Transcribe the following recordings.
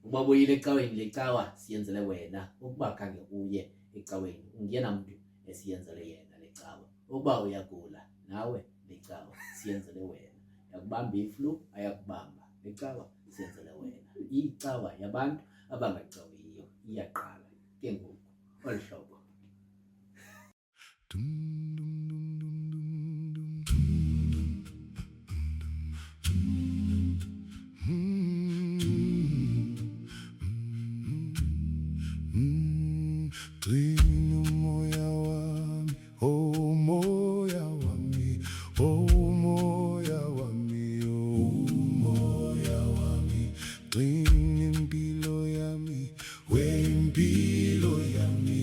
Uma buyile ecaweni lecawa siyenzele wena, ukuba khange uye ecaweni ungena muntu esiyenzele yena lecawa. Ukuba uyagula nawe lecawa siyenzele wena. Yakubamba iflu ayakubamba lecawa siyenzele wena. Icawa yabantu abangacawiyo iyaqala ke ngoku olhlobo. Trino moya wami, oh moya wami, oh moya wami, oh moya wami. Trino impilo yami, wempilo yami,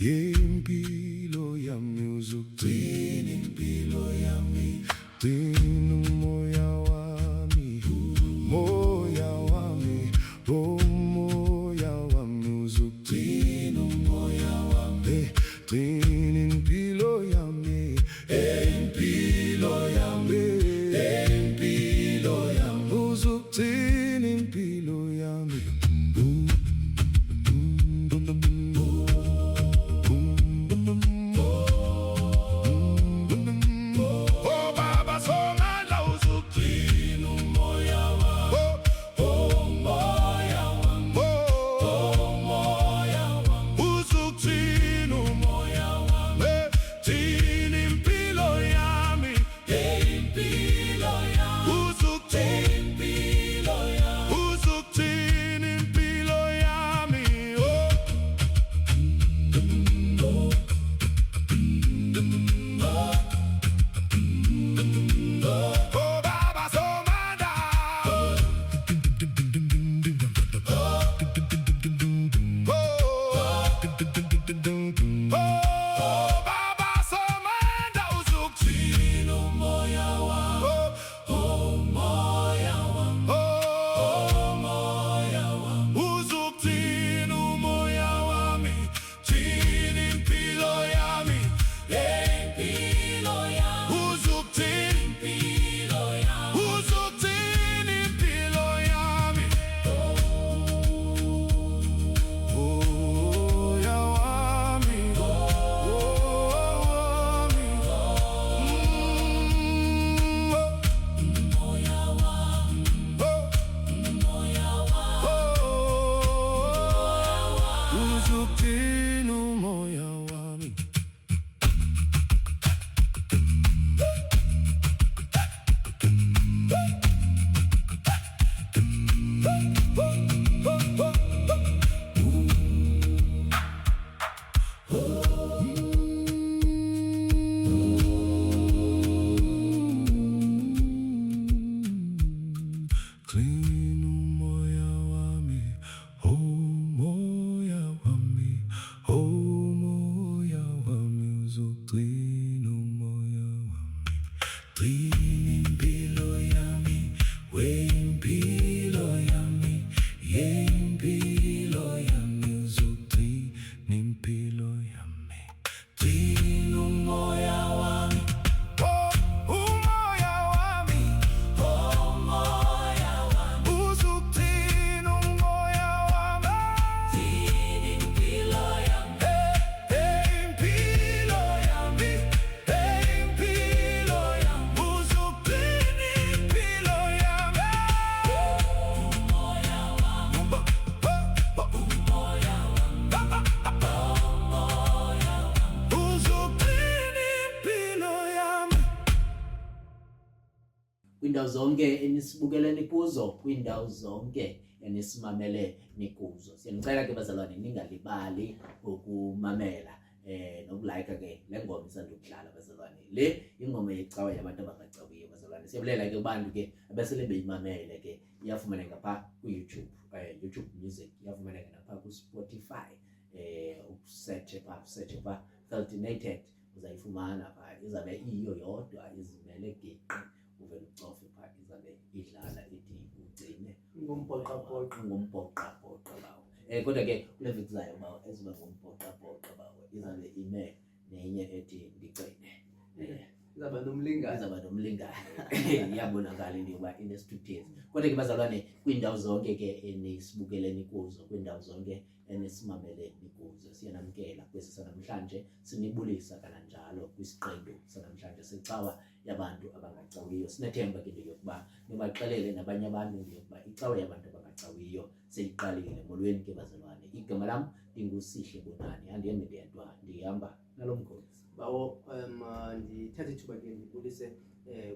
yempilo yami, uzugcina impilo yami. Trino moya wami, moya wami, oh moya wami, uzugcina moya wami. Trino impilo yami, impilo yami, impilo yami, uzugcina impilo yami. Oh Baba Somandla, uzugcina umoya wami, oh moya wami, oh moya wami, uzugcina umoya wami, gcina impilo yami, impilo yami, uzugcina impilo yami, uzugcina impilo yami, oh Baba Somandla. Oh Baba Somandla, uzugcina umoya wami, oh moya wami, oh moya wami, uzugcina umoya wami, gcina impilo yami, impilo yami, uzugcina impilo yami, uzugcina impilo yami. Moya wami, uzugcina umoya wami. Clean umoya wami, oh moya wami, oh moya wami, uzugcina umoya wami. Gcina impilo yami, wempilo yami, yempilo yami, uzugcina impilo yami. Gcina umoya wami, oh umoya wami, oh moya wami, uzugcina umoya wami, gcina impilo yami, impilo yami, impilo yami, uzugcina impilo yami, umoya wami, umoya wami, uzugcina impilo yami. Kwindawo zonke enisibukeleni kuzo, kwindawo zonke enisimamele nikuzo, siyanicela ke bazalwane ningalibali ukumamela nokulike ke le ngoma isandukudlala bazalwane. Le ingoma yecawa yabantu abangacawiyo bazalwane. Siyabulela ke kubantu ke abesele beyimamele ke, iyafumaneka ngapha ku-YouTube, YouTube Music, iyafumaneka napha ku-Spotify, usearch pha Feltinated uzayifumana pha, izabe iyo yodwa izimele geqi, uvele ucofe pha izabe idlala ithi ugcine ngombhoqabhoqa bawo. Kodwa ke kule veki zayo bawo eziba ngombhoqabhoqa bawo izabe ime nenye ethi ndigcine. izaba nomlingane. Izaba nomlingane. Iyabonakala into yokuba inesithukuthezi. Kodwa ke bazalwane, kwiindawo zonke ke enisibukeleni kuzo, kwiindawo zonke enisimameleni kuzo, siyanamkela kwesi sanamhlanje, sinibulisa kananjalo kwisiqendu sanamhlanje secawa yabantu abangacawiyo. Sinethemba ke into yokuba nibaxelele nabanye abantu into yokuba icawa yabantu abangacawiyo seyiqalile. Molweni ke bazalwane, igama lam ndinguSihle Bonani, andihambi ndedwa, ndihamba nalo mkhosi. Bawo ndithatha ithuba ke ndibulise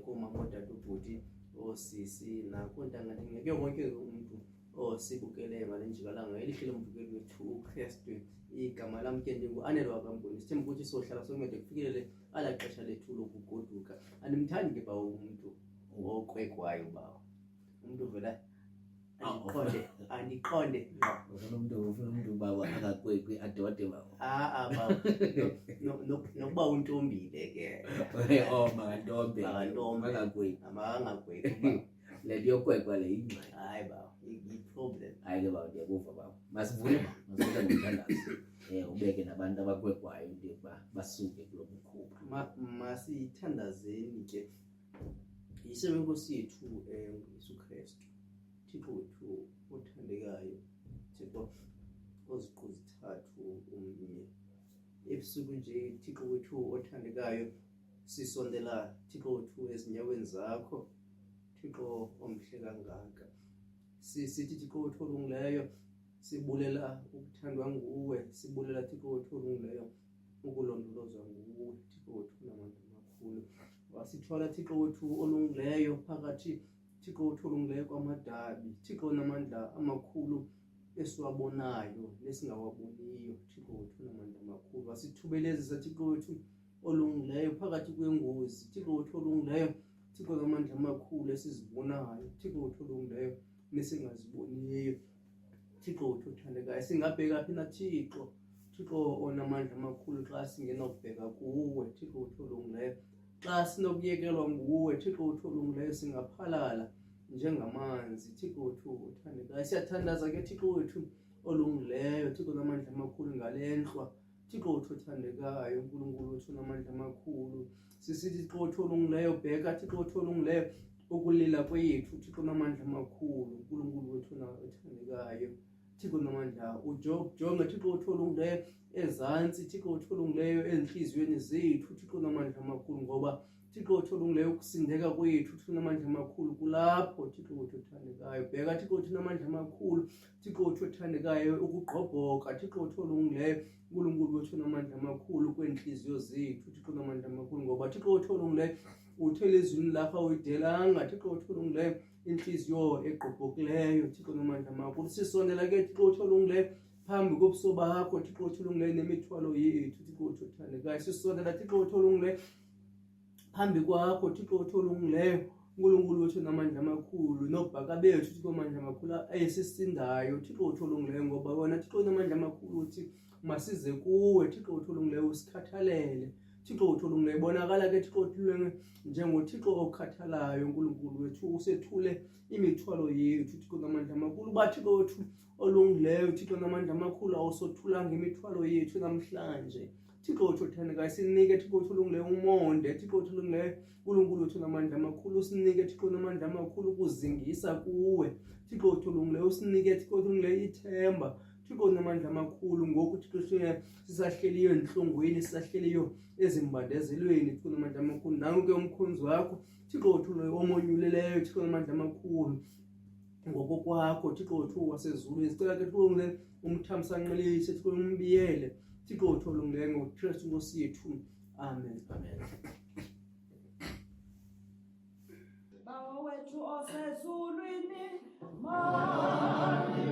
kumama odade ubhuti osisi nakontanga ndingeke wonke umuntu osibukele ngale njikalanga elihle lombukeli wethu uKristu. Igama lam ke ndingu-Anelo Wakamboni. Sithemba ukuthi sohlala soncede kufikelele ala xesha lethu lokugoduka. Andimthandi ke bawo umuntu okwekwayo bawo, umuntu vela andiqonde ufuna umuntu baba akakwekwi adode baba. bawo nokuba untombile ke Makantombe akakwekwi angagweki le nto yokwekwa le ingxaki. hayi bawo i-problem. Hayi ke baba, ndiyakuva baba, masivule ngomthandazo ubeke nabantu abakwekwayo into yokuba basuke kulo mkhuba. Masithandazeni ke yise wenkosi yethu uYesu Kristu, Thixo wethu othandekayo, Thixo oziqu zithathu umnye. Ebusuku nje Thixo wethu othandekayo, sisondela Thixo wethu ezinyaweni zakho, Thixo omhle kangaka. Sithi Thixo wethu olungileyo, sibulela ukuthandwa nguwe, sibulela Thixo wethu olungileyo ukulondolozwa nguwe, Thixo wethu unamandla amakhulu. Wasithola Thixo wethu olungileyo phakathi Thixo wethu olungileyo kwamadabi, Thixo unamandla amakhulu esiwabonayo nesingawaboniyo, Thixo wethu unamandla amakhulu. Wasithubelezisa Thixo wethu olungileyo phakathi kwengozi, Thixo wethu olungileyo, Thixo unamandla amakhulu esizibonayo, Thixo wethu olungileyo nesingaziboniyo, Thixo wethu othandekayo. Singabheka phi na Thixo, Thixo onamandla amakhulu xa singenokubheka kuwe, Thixo wethu olungileyo. Xa sinokuyekelwa nguwe, Thixo wethu olungileyo, singaphalala njengamanzi, Thixo wethu othandekayo. Siyathandaza ke Thixo wethu olungileyo, Thixo onamandla amakhulu ngalenhlwa, Thixo wethu othandekayo, uNkulunkulu wethu onamandla amakhulu. Sisithi Thixo wethu olungileyo, bheka Thixo wethu olungileyo ukulila kwethu, Thixo onamandla amakhulu, uNkulunkulu wethu othandekayo, Thixo onamandla. Ujonge Thixo wethu olungileyo ezantsi, Thixo wethu olungileyo ezinhliziyweni zethu, Thixo onamandla amakhulu, ngoba Thixo wethu olungileyo ukusindeka kwethu, Thixo onamandla amakhulu kulapho, Thixo wethu othandekayo. Bheka Thixo wethu onamandla amakhulu, Thixo wethu othandekayo ukugqobhoka, Thixo wethu olungileyo, uNkulunkulu wethu onamandla amakhulu kweenhliziyo zethu, Thixo onamandla amakhulu, ngoba Thixo wethu olungileyo uthele ezwini lakho uyidelanga, Thixo wethu olungileyo inhliziyo egqobhokileyo, Thixo onamandla amakhulu. Sisondela ke Thixo wethu olungileyo phambi kobuso bakho, Thixo wethu olungileyo nemithwalo yethu, Thixo wethu othandekayo. Sisondela Thixo wethu olungileyo phambi kwakho, Thixo wethu olungileyo, uNkulunkulu wethu onamandla amakhulu, nobhaka bethu Thixo amandla amakhulu ayesisindayo, Thixo wethu olungileyo, ngoba wena Thixo onamandla amakhulu uthi masize kuwe, Thixo wethu olungileyo, usikhathalele, Thixo wethu olungileyo. Bonakala ke Thixo wethu njengoThixo okhathalayo, uNkulunkulu wethu, usethule imithwalo yethu, Thixo onamandla amakhulu. Uba Thixo wethu olungileyo, Thixo onamandla amakhulu, awusothulanga imithwalo yethu namhlanje, Thixo wethu othandekayo. Sinike Thixo wethu olungileyo umonde, Thixo wethu olungileyo, uNkulunkulu wethu onamandla amakhulu. Usinike Thixo onamandla amakhulu ukuzingisa kuwe, Thixo wethu olungileyo. Usinike Thixo wethu olungileyo ithemba, Thixo onamandla amakhulu, ngoku Thixo sisahleliyo enhlungwini, sisahleliyo ezimbandezelweni, Thixo onamandla amakhulu. Nangu ke umkhonzi wakho Thixo wethu omonyulileyo, Thixo onamandla amakhulu, ngokokwakho Thixo wethu wasezulwini. Sicela ke Thixo olungileyo umthamsanqelise, Thixo umbiyele, Thixo wethu olungileyo, ngoKristu Nkosi yethu. Amen. Amen. Baba wethu osezulwini, mawaphathwe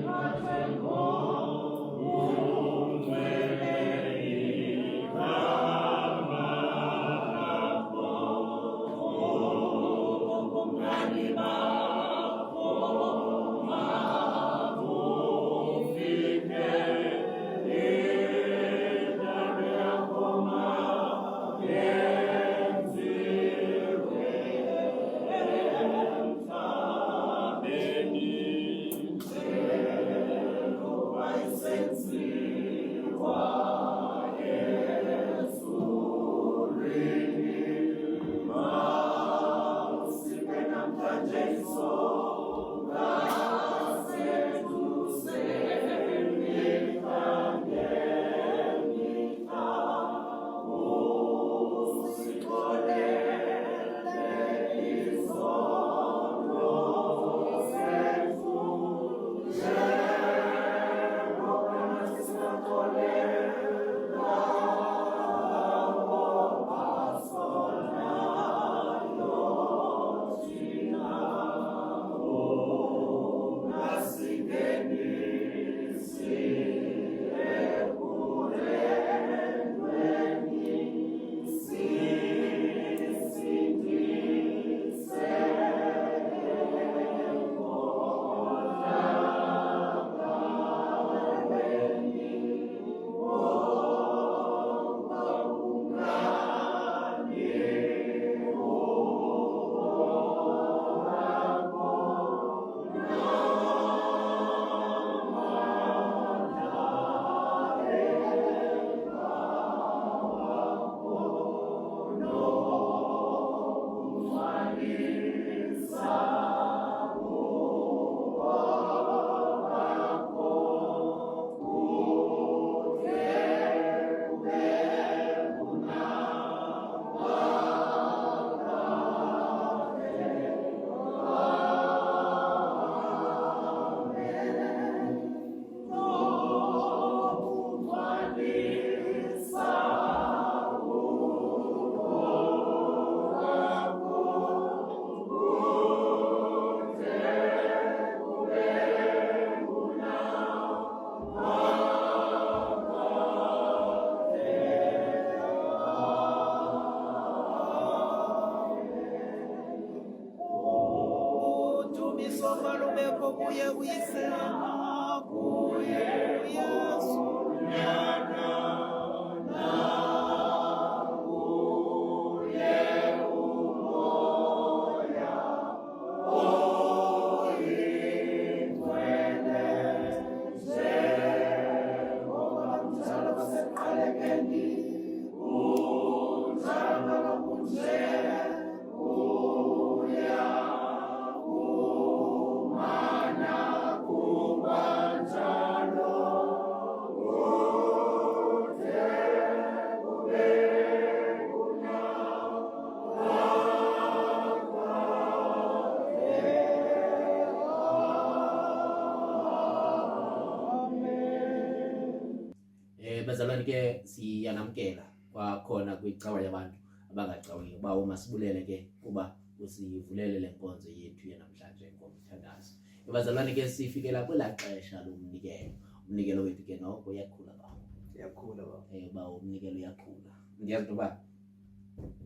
bazalwane ke siyanamkela kwakhona kwicawa yabantu abangacawiyo uba umasibulele ke kuba usivulele le nkonzo yethu yanamhlanje ngomthandazo. Bazalwane ke sifikela kwela xesha lomnikelo. Umnikelo wethu ke noko uyakhula ba. Iyakhula ba. Ba umnikelo uyakhula. Ndiyazi ukuba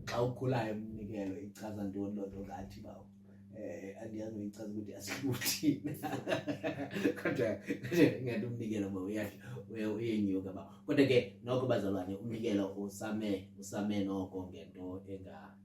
xa ukhulayo umnikelo ichaza ntoni loo nto ngathi ba. Andiyazi uyichaza ukuthi asikuthini. Kodwa ngathi umnikelo ba uyenyuka ba. Kodwa ke noko bazalwane umnikelo usame noko ngento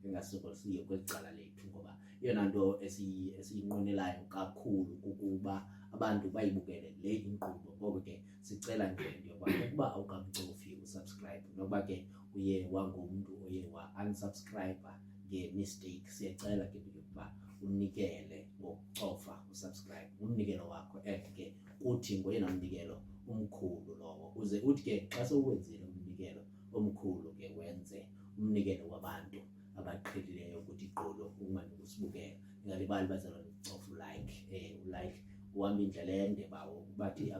engasokolisiyo kwicala lethu ngoba yona nto esiyinqwenelayo kakhulu kukuba abantu bayibukele le inkqubo. Ngoko ke sicela nje yokuba ukuba awukamcofi usubscribe nokuba ke uye wangumntu oye wa-unsubscribe nge-mistake, siyacela ke ukuba unikele ngokucofa usubscribe umnikelo wakho ke uthi ngoyena umnikelo umkhulu lowo uze uthi ke xa sowenzile umnikelo omkhulu ke wenze umnikelo wabantu abaqhelileyo ukuthi iqolo umane usibukela. Ngalibali bazalwane ucofa ulike uhamba indlela ende bawo bathi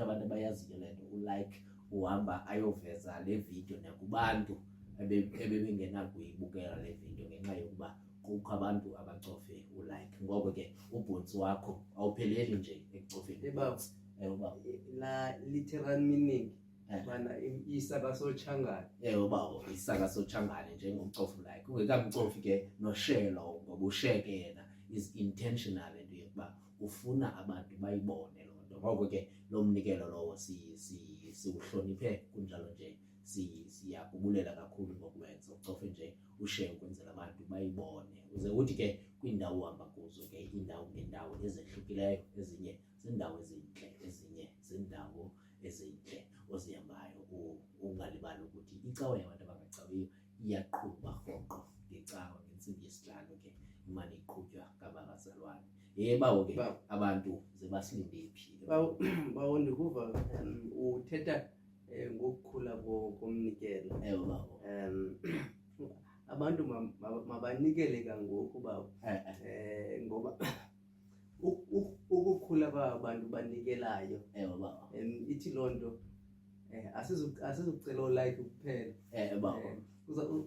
abantu bayaziyo le nto ulike uhamba ayoveza le video nakubantu ebebengenakuyibukela le video ngenxa yokuba kukho abantu abacofe ulike. Ngoko ke ubhontsi wakho awupheleli nje ekucofeni Baba la literal meaning bana isaka sochangane. Baba isaka sochangane njengocofa ulike ungekamcofi ke noshelo ngoba usheke yena is intentional into yokuba ufuna abantu bayibone loo nto. Ngoko ke lo mnikelo lowo siwuhloniphe kunjalo nje siyakubulela kakhulu ngokwenza ucofe nje ushare ukwenzela abantu bayibone uze uthi ke kwindawo uhamba kuzo ke indawo ngendawo ezehlukileyo ezinye zindawo ezintle ezinye zindawo ezintle ozihambayo ungalibali ukuthi icawa yabantu abangacawiyo iyaqhuba rhoqo ngecawa ngentsimbi yesihlanu ke imane iqhutywa ngabazalwane. Bawo ke abantu zebasilinde phi bawo ndikuva uthetha ngokukhula komnikelo. Bawo abantu mabanikele kangoku bawo ngoba ukukhula kwabantu banikelayo bawo ithi loo nto asizucela ulike kuphela bawo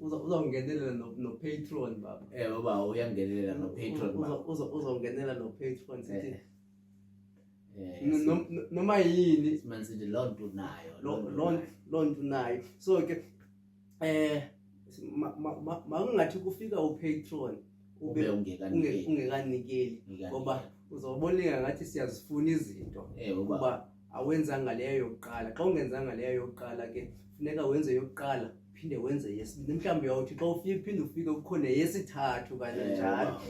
uzawungenelela no-patron baba. Baba uyangenelela no-patron uzawungenela no-patron sithi noma yini simanisithi loo nto nayo loo nto nayo. So ke makungathi kufika upatron ube ungekanikeli ngoba uzawuboneka ngathi siyazifuna izinto kuba awenzanga leyo yokuqala. Xa ungenzanga leyo yokuqala ke funeka wenze yokuqala phinde wenze yesibini mhlawumbe uyawuthi xa ufika phinde ufike kukhona yesithathu kanjalo.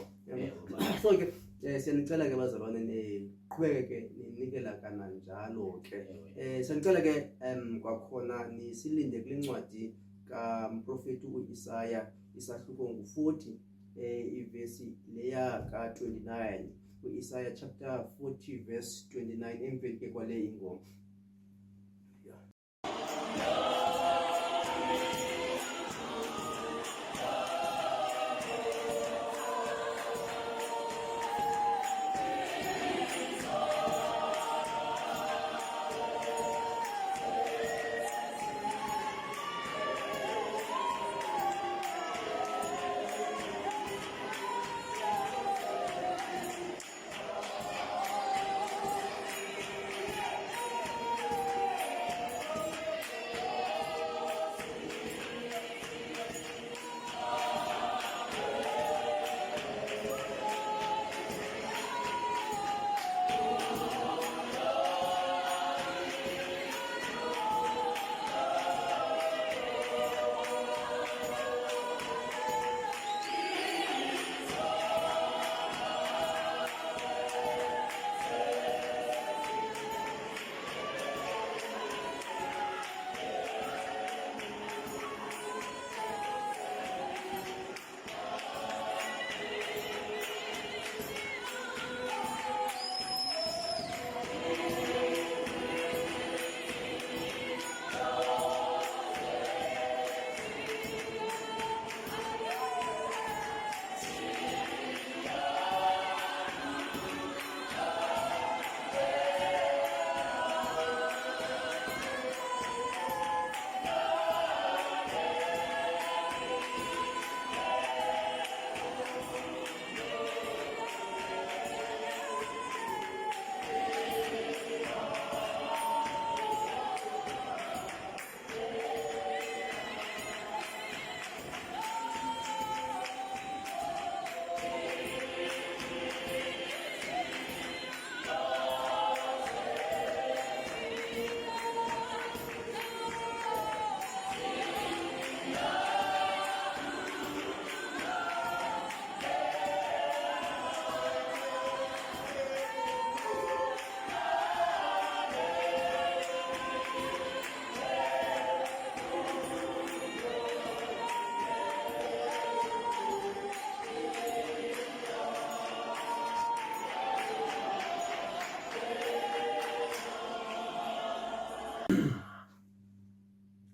So ke siyanicela ke bazalwane niqhubeke ke ninikela kananjalo ke siyanicela ke kwakhona nisilinde kule ncwadi kamprofeti uIsaya isahluko ngu-40 ivesi leya ka-29 uIsaya chapter 40 verse 29 emveni ke kwale ingoma.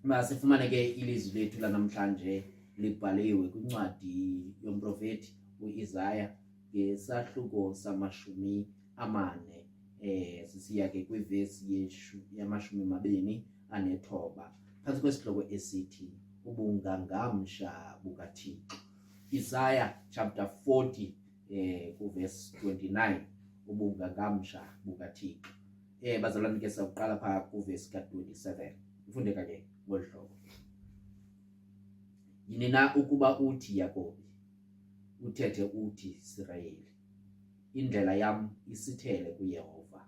Masifumane ke ilizwi lethu lanamhlanje libhaliwe kwincwadi yomprofeti uIsaya ngesahluko samashumi amane sisiya ke kwivesi yamashumi amabini anethoba phantsi kwesihloko esithi ubungangamsha bukaThixo. Isaiah chapter 40 verse 29 ubungangamsha bukaThixo. Bazalwane ke sawuqala pha kuvesi ka27 ufundeka ke ngolu hlobo. Yini na ukuba uthi Yakobi, uthethe uthi Israyeli, indlela yam isithele kuYehova,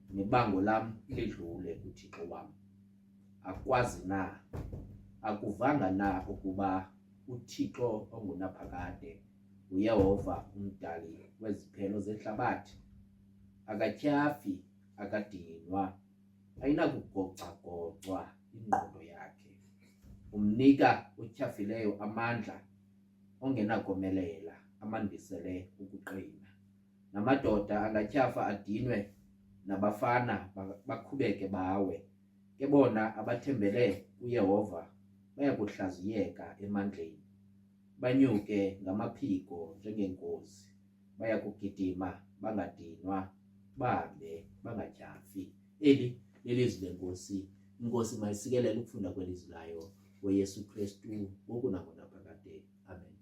nebango lam lidlule kuThixo wam. Akwazi na, akuvanga na ukuba uThixo ongunaphakade, uYehova umdali weziphelo zehlabathi, akatyhafi, akadinwa, ayinakugocagocwa ingqondo yakhe. Umnika utyhafileyo amandla, ongenakomelela, amandisele ukuqina. Namadoda angatyhafa adinwe, nabafana bakhubeke bawe. Ke bona abathembele uYehova bayakuhlaziyeka emandleni, banyuke ngamaphiko njengenkosi, bayakugidima bangadinwa, bahambe bangatyhafi. Eli lelizwi lenkosi. Inkosi mayisikelele ukufunda kwelizwi layo ngoYesu Kristu ngoku nangonaphakade. Amen.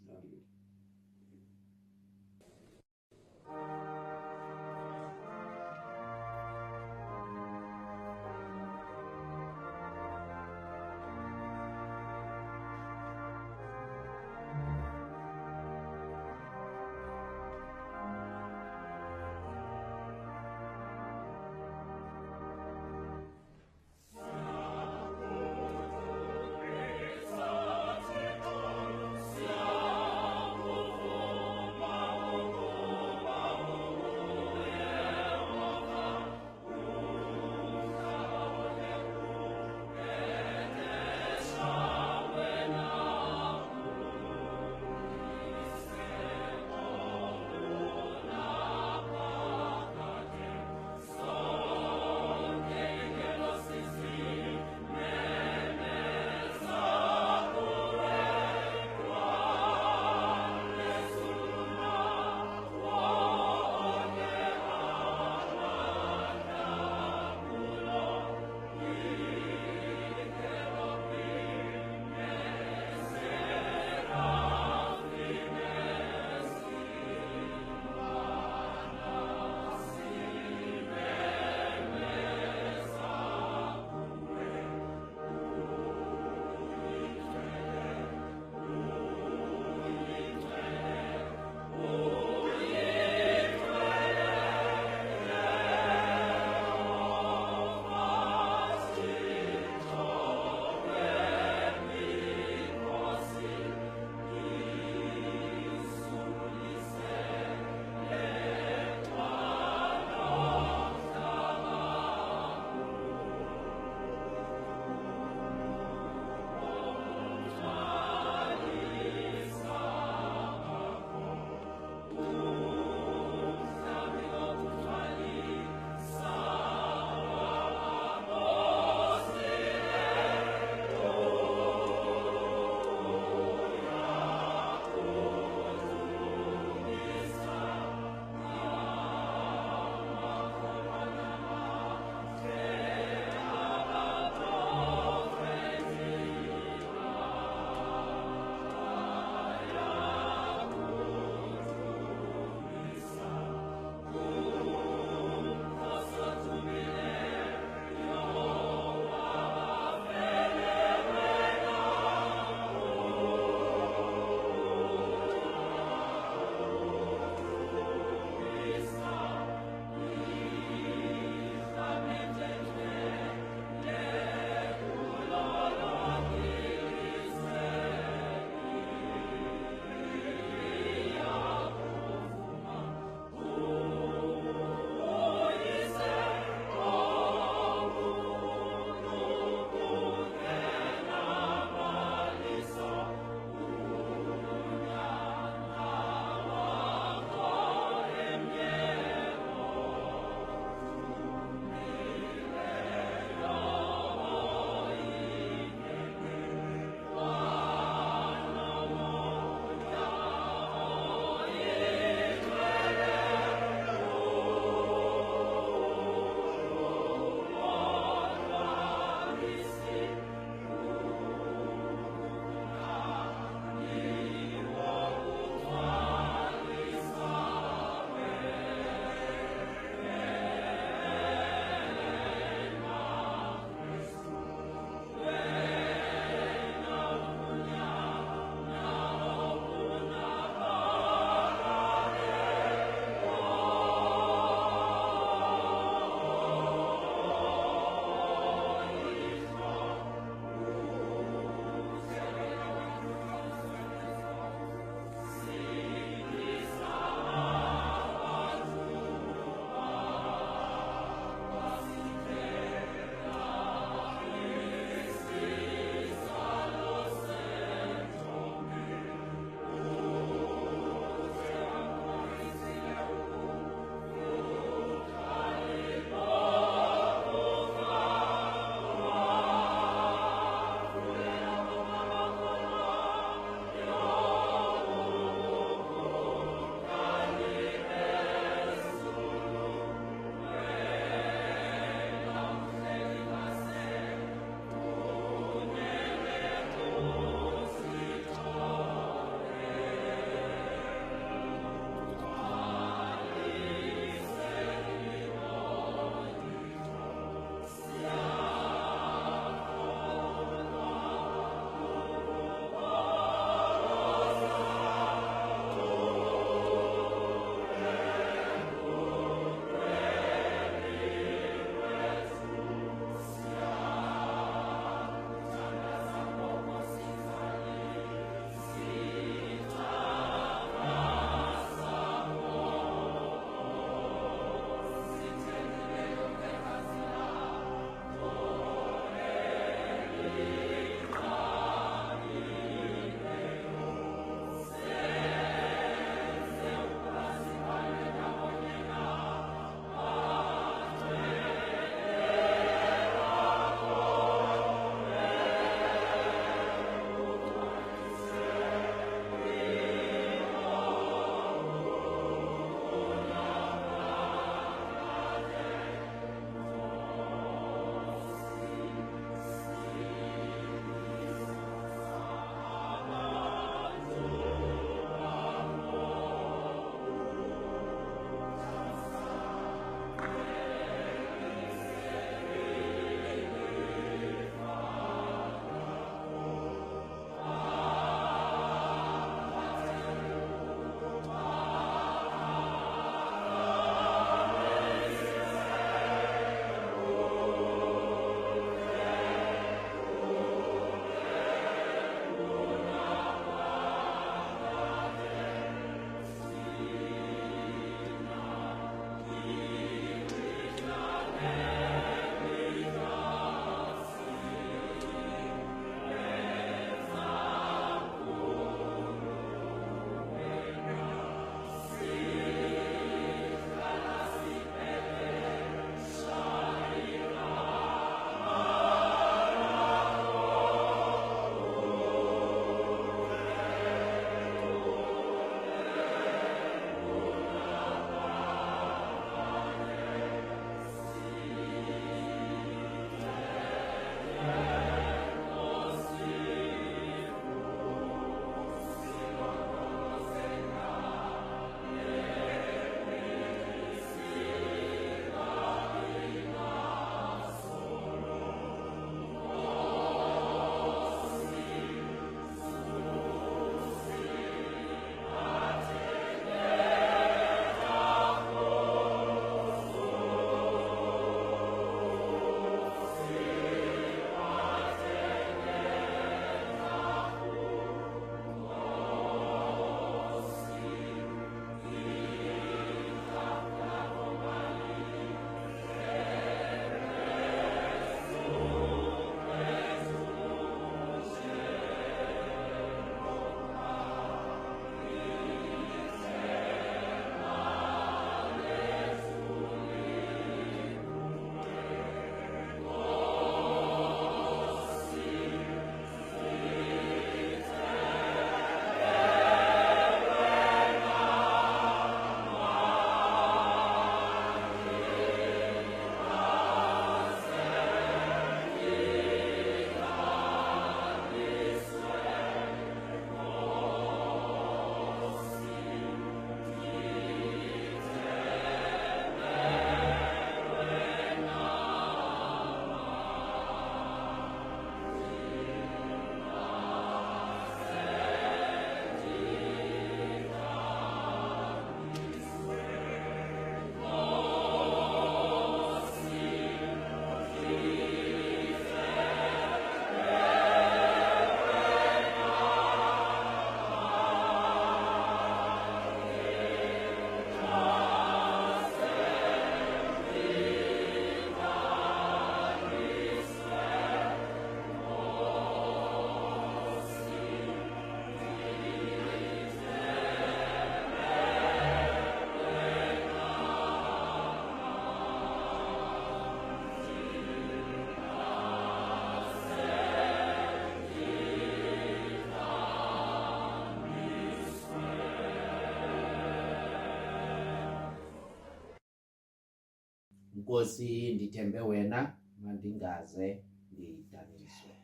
Nkosi, ndithembe wena, mandingaze ndidaniswe.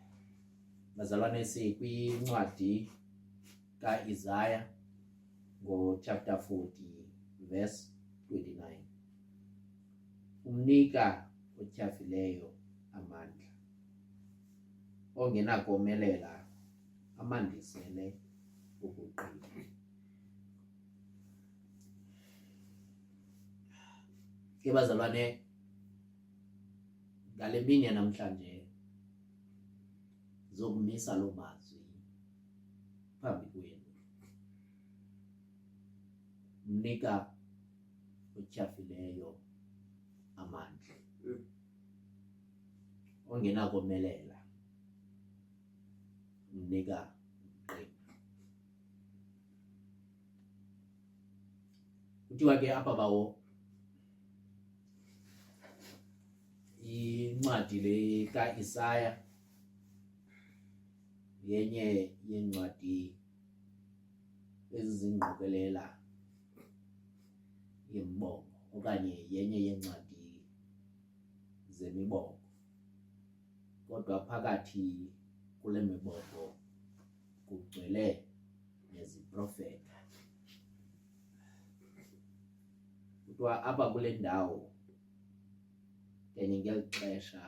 Bazalwane, sikwincwadi ka-Isaya ngo-chapter 40 verse 29. Umnika otyhafileyo amandla, ongenakomelela amandisele ukuqina. Ke bazalwane, ngale mini yanamhlanje zokumisa loo mazwi phambi kwenu. Umnika otyhafileyo amandla, ongenakomelela umnika ukuqina. Kuthiwa ke apha bawo incwadi le ka-Isaya yenye yencwadi ezizingqokelela yemibongo okanye yenye yencwadi zemibongo, kodwa phakathi kule mibongo kugcwele neziprofeta. Kuthiwa apha kule ndawo kenye ngeli xesha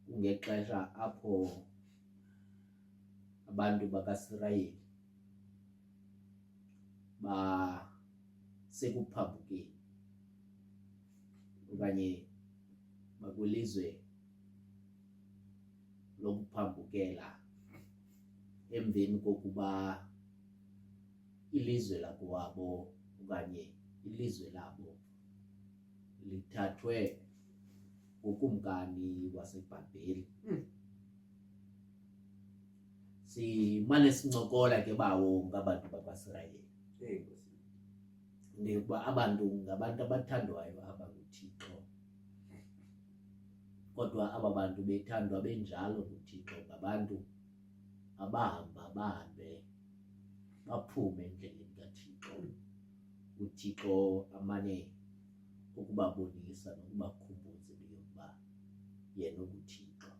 kungexesha apho abantu bakaSirayeli basekuphambukeni okanye bakwilizwe lokuphambukela emveni kokuba ilizwe lakowabo okanye ilizwe labo lithathwe ukumkani waseBhabheli. Simane sincokola ke bawo ngabantu bakwaSirayeli. Ngoba abantu ngabantu abathandwayo abanguThixo, kodwa aba bantu bethandwa benjalo nguThixo ngabantu bahambe baphume endleleni kaThixo. UThixo amane ukubabonisa nokubakhumbuza into yokuba yena ubuThixo.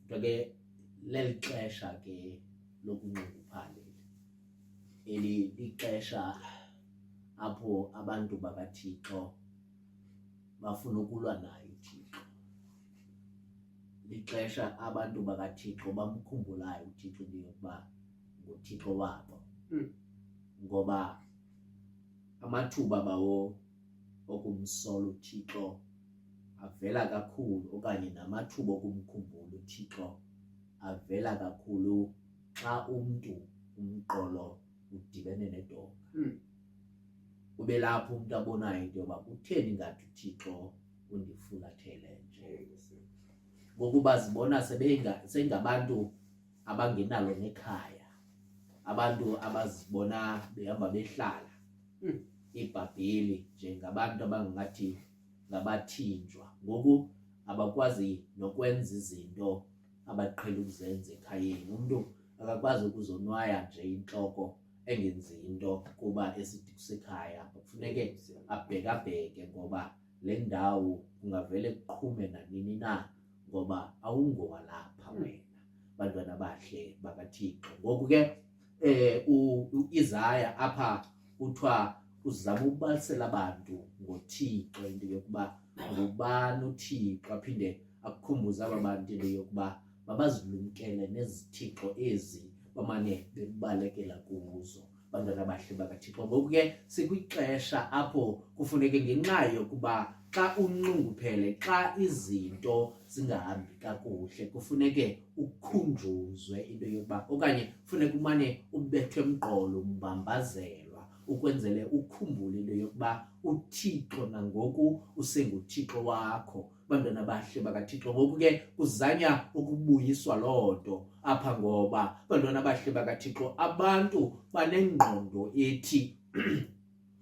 Nto ke leli xesha ke lokunxunguphala eli lixesha apho abantu bakaThixo bafuna ukulwa naye uThixo. Lixesha abantu bakaThixo bamkhumbulayo uThixo into yokuba nguThixo wabo, ngoba amathuba bawo okumsola uThixo avela kakhulu, okanye namathuba okumkhumbula uThixo avela kakhulu xa umntu umqolo udibene nedonga. Ube lapho umntu abonayo into yoba kutheni ngathi uThixo undifulathele nje. Ngokuba zibona sengabantu abangenalo nekhaya, abantu abazibona behamba behlala iBhabheli njengabantu abangathi ngabathinjwa. Ngoku abakwazi nokwenza izinto abaqhela ukuzenza ekhayeni. Umntu akakwazi ukuzonwaya nje intloko engenzi into kuba esithi kusekhaya. Kufuneke abhekabheke ngoba le ndawo kungavele kuqhume nanini na, ngoba awungowalapha wena, bantwana bahle bakaThixo. Ngoku ke u-Isaya apha kuthiwa uzama ukubalisela abantu ngoThixo into yokuba ngubani uThixo, aphinde akukhumbuze aba bantu into yokuba mabazilumkele nezithixo ezi bamane bebalekela kuzo, bantwana bahle bakaThixo. Ngoku ke sikwixesha apho kufuneke ngenxa yokuba xa unxunguphele, xa izinto zingahambi kakuhle, kufuneke ukhunjuzwe into yokuba, okanye kufuneka umane ubethwe emqolo, umbambazelwa, ukwenzele ukhumbule into yokuba uThixo nangoku usenguThixo wakho, bantwana bahle bakaThixo. Ngoku ke kuzanya ukubuyiswa loo nto apha, ngoba bantwana bahle bakaThixo abantu banengqondo ethi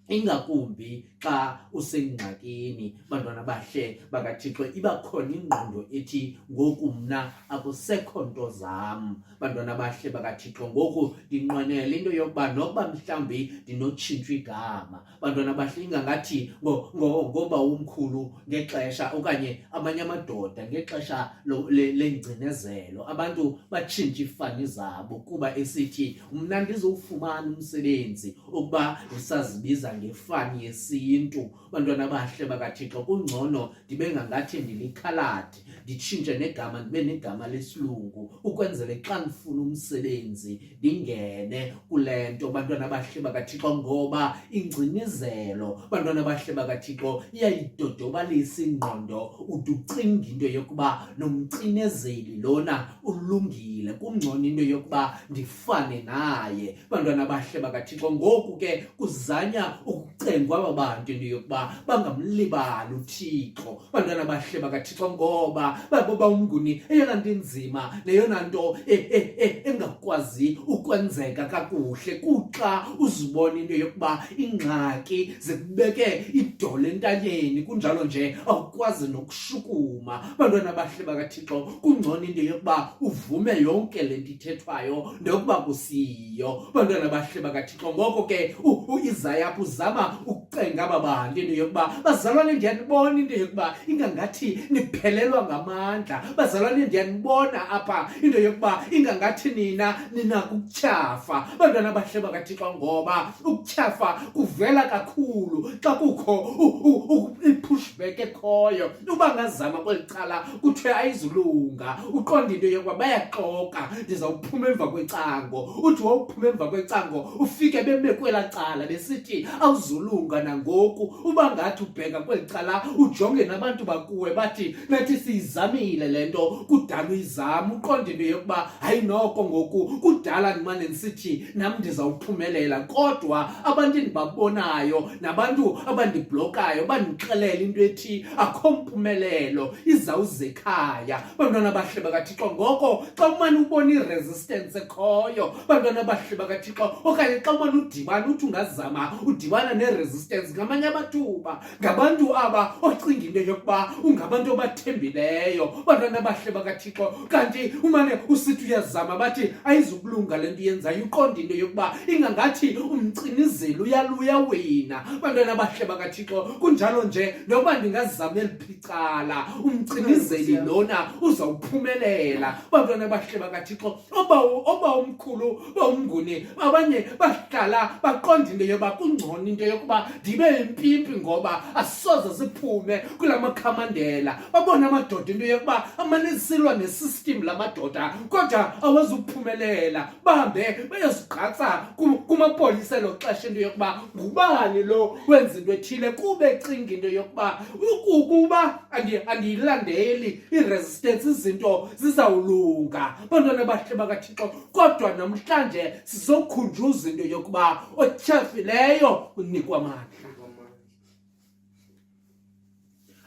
ingakumbi xa usengxakini bantwana bahle bakaThixo iba khona ingqondo ethi ngoku mna akusekho nto zam. Bantwana bahle bakaThixo ngoku ndinqwenela into yokuba nokuba mhlawumbi ndinotshintsha igama. Bantwana bahle ingangathi ngoba umkhulu ngexesha okanye amanye amadoda ngexesha lengcinezelo abantu batshintsha iifani zabo kuba esithi mna ndizowufumana umsebenzi ukuba usazibiza ngefani yesintu. Bantwana bahle bakaThixo kungcono ndibe ngangathi ndilikhaladi nditshintshe negama ndibe negama lesilungu ukwenzele xa ndifuna umsebenzi ndingene kule nto. Bantwana bahle bakaThixo ngoba ingcinizelo bantwana bahle bakaThixo iyayidodobalisa ingqondo ucinga into yokuba nomcinezeli lona ulungile kungcono into yokuba ndifane naye. Bantwana bahle bakaThixo ngoku ke kuzanya ukucengwa aba bantu into yokuba bangamlibali uThixo. Bantwana bahle bakaThixo ngoba babo umnguni eyona nto inzima neyona nto engakwazi ukwenzeka kakuhle kuxa uzibona into yokuba ingxaki zikubeke idolo entanyeni kunjalo nje awukwazi nokushukuma. Bantwana bahle bakaThixo kungcono into yokuba uvume yonke le nto ithethwayo nokuba kusiyo. Bantwana bahle bakaThixo ngoko ke uIsaya uzama ukucenga aba bantu into yokuba bazalwane ndiyanibona into yokuba ingangathi niphelelwa ngamandla. Bazalwane ndiyanibona apha into yokuba ingangathi nina kutyhafa. Bantwana bahle bakaThixo ngoba ukutyhafa kuvela kakhulu xa kukho i-pushback ekhoyo. Uba ngazama kweli cala kuthiwe ayizulunga uqonda into yokuba bayaxoka ndizawuphuma emva kwecango. Uthi wawuphuma emva kwecango ufike beme kwela cala besithi awuzulunga nangoku. Uba ngathi ubheka kweli cala ujonge nabantu bakuwe bathi nathi siyizamile le nto kudala uyizama uqonda into yokuba hayi noko ngoku kudala ndimane ndisithi nam ndizawuphumelela. Kodwa abantu endibabonayo nabantu abandiblokayo bandixelela into ethi akho mpumelelo izawuzekhaya. Bantwana bahle bakaThixo ngoko xa umane ubona i-resistance ekhoyo bantwana bahle bakaThixo okanye xa umane udibana uthi ungazama udibana ne-resistance ngamanye amathuba ngabantu aba ocinga into yokuba ungabantu abathembileyo. Bantwana bahle bakaThixo kanti umane usithi uyazama bathi ayizukulunga le nto yenzayo uqonda into yokuba ingangathi umcinizelo uyawina. Bantwana bahle bakaThixo kunjalo nje nokuba ndingazama eliphicala umcinizeli lona uzawuphumelela. Bantwana bahle bakaThixo oba umkhulu bawumnguni abanye bahlala baqonda into yokuba kungcono into yokuba ndibe impimpi ngoba asoze siphume kula makhamandela. Babona amadoda into yokuba amanisilwa nesystem lamadoda kodwa awazuphumelela bahambe bayozigqatsa kumapolisa elo xesha into yokuba ngubani lo wenza into ethile kube cinga into yokuba ukuba andiyilandeli i-resistance izinto zizawulunga. Bantwana bahle bakaThixo kodwa namhlanje sizokhunjuza into yokuba otyhafileyo unikwa amandla.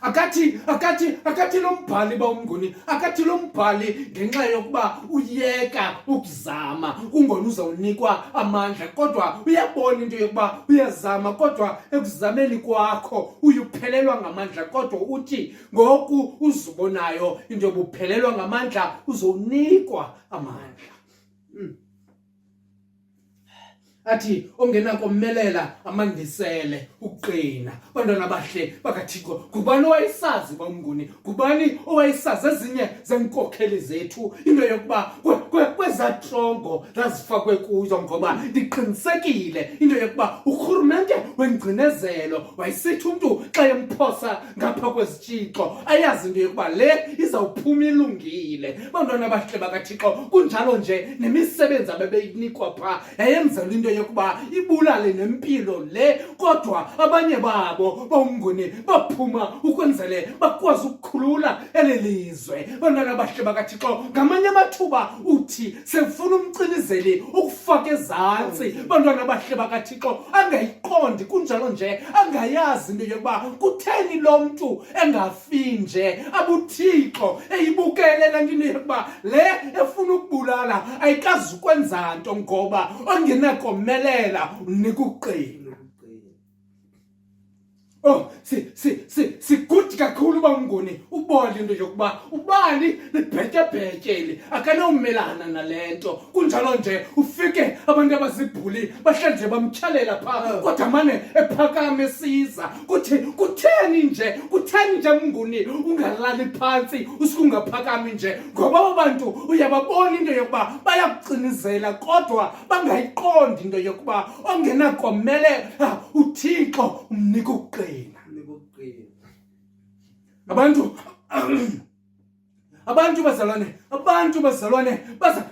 Akathi lo mbhali bawumnguni akathi lo mbhali ngenxa yokuba uyeka ukuzama kungona uzawunikwa amandla kodwa uyabona into yokuba uyazama kodwa ekuzameni kwakho uyuphelelwa ngamandla kodwa uthi ngoku uzibonayo into yobuphelelwa ngamandla uzowunikwa amandla. Athi ongenakomelela amandisele uqina. Bantwana bahle bakaThixo ngubani owayesazi bawumnguni ngubani owayesazi ezinye zenkokheli zethu into yokuba kwezatrongo zazifakwe kuzo ngoba ndiqinisekile into yokuba urhulumente wengcinezelo wayesithi umntu xa yemphosa ngapha kwezitshixo ayazi into yokuba le izawuphuma ilungile. Bantwana bahle bakaThixo kunjalo nje nemisebenzi abebeyinikwa pha yayenzelwa into yokuba ibulale nempilo le kodwa abanye babo bawumnguni baphuma ukwenzele bakwazi ukukhulula elelizwe. Bantwana bahle bakaThixo ngamanye amathuba uthi sefuna umcinizeli ukufaka ezantsi. Bantwana bahle bakaThixo angayiqondi kunjalo nje angayazi into yokuba kutheni lo mntu engafi nje abuThixo eyibukele le nto yokuba le efuna ukubulala ayikazi ukwenza nto ngoba ongenakomelela unika uqina. Oh, sigudi kakhulu banguni ubona into yokuba ubani libhetyebhetyeli akanawumelana nalento kunjalo nje ufike abantu abazibhuli bahlale nje bamtyalela phaa kodwa mane ephakame esiza kutheni nje mnguni ungalali phantsi usikungaphakami nje ngoba abo bantu uyababona into yokuba bayakucinizela kodwa bangayiqondi into yokuba ongenakomele uThixo umnika ukuqina. Abantu bazalwane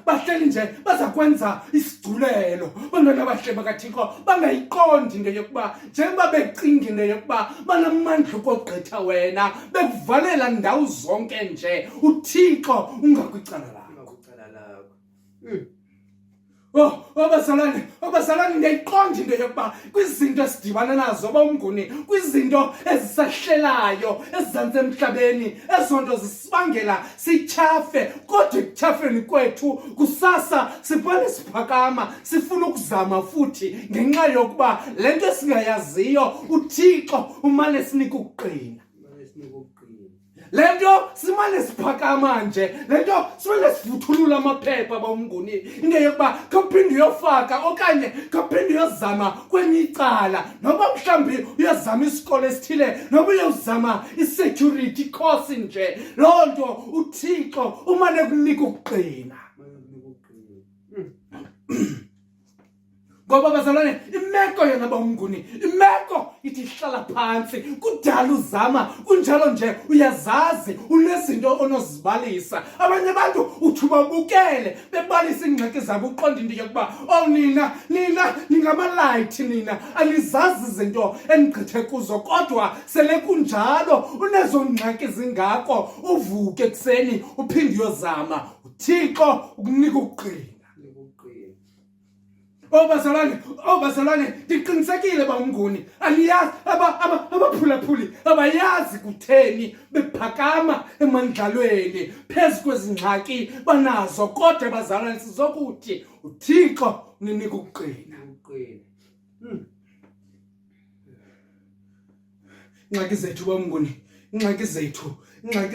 bahleli nje bazakwenza isidulelo bantwana abahle bakaThixo bangayiqondi into yokuba njengoba becinga into yokuba banamandla ukogqitha wena bekuvalela ndawo zonke nje uThixo ungakwicala lakho. Abazalwane ndiyayiqonda into yokuba kwizinto esidibana nazo bawumnguni kwizinto ezisahlelayo ezizantsi emhlabeni ezo nto zisibangela sityhafe kodwa ekutyhafeni kwethu kusasa sibhale siphakama sifuna ukuzama futhi ngenxa yokuba le nto esingayaziyo uThixo umane sinika ukuqina. Le nto simane siphakama nje le nto simane sivuthulula amaphepha bawumnguni into yokuba kaphinde uyofaka okanye kaphinde uyozama kwenye icala noba mhlawumbi uyozama isikolo esithile noba uyozama i-security course nje loo nto uThixo umane kunika ukuqina. Ngoba bazalwane imeko yona bawumnguni imeko ithi hlala phansi kudala uzama kunjalo nje uyazazi unezinto onozibalisa abanye abantu uthuba bukele bebalisa ingxaki zabo uqonda into yokuba nina ningamalayithi nina alizazi izinto enigqithe kuzo kodwa sele kunjalo unezo ngxaki zingako uvuke ekseni uphinde uyozama uThixo ukunika ukuqina. Bazalwane ndiqinisekile bawumnguni aliyazi abaphulaphuli abayazi kutheni bephakama emandlalweni phezu kwezingxaki banazo kodwa bazalwane sizokuthi uThixo uninika ukuqina. Ingxaki zethu bawumnguni ingxaki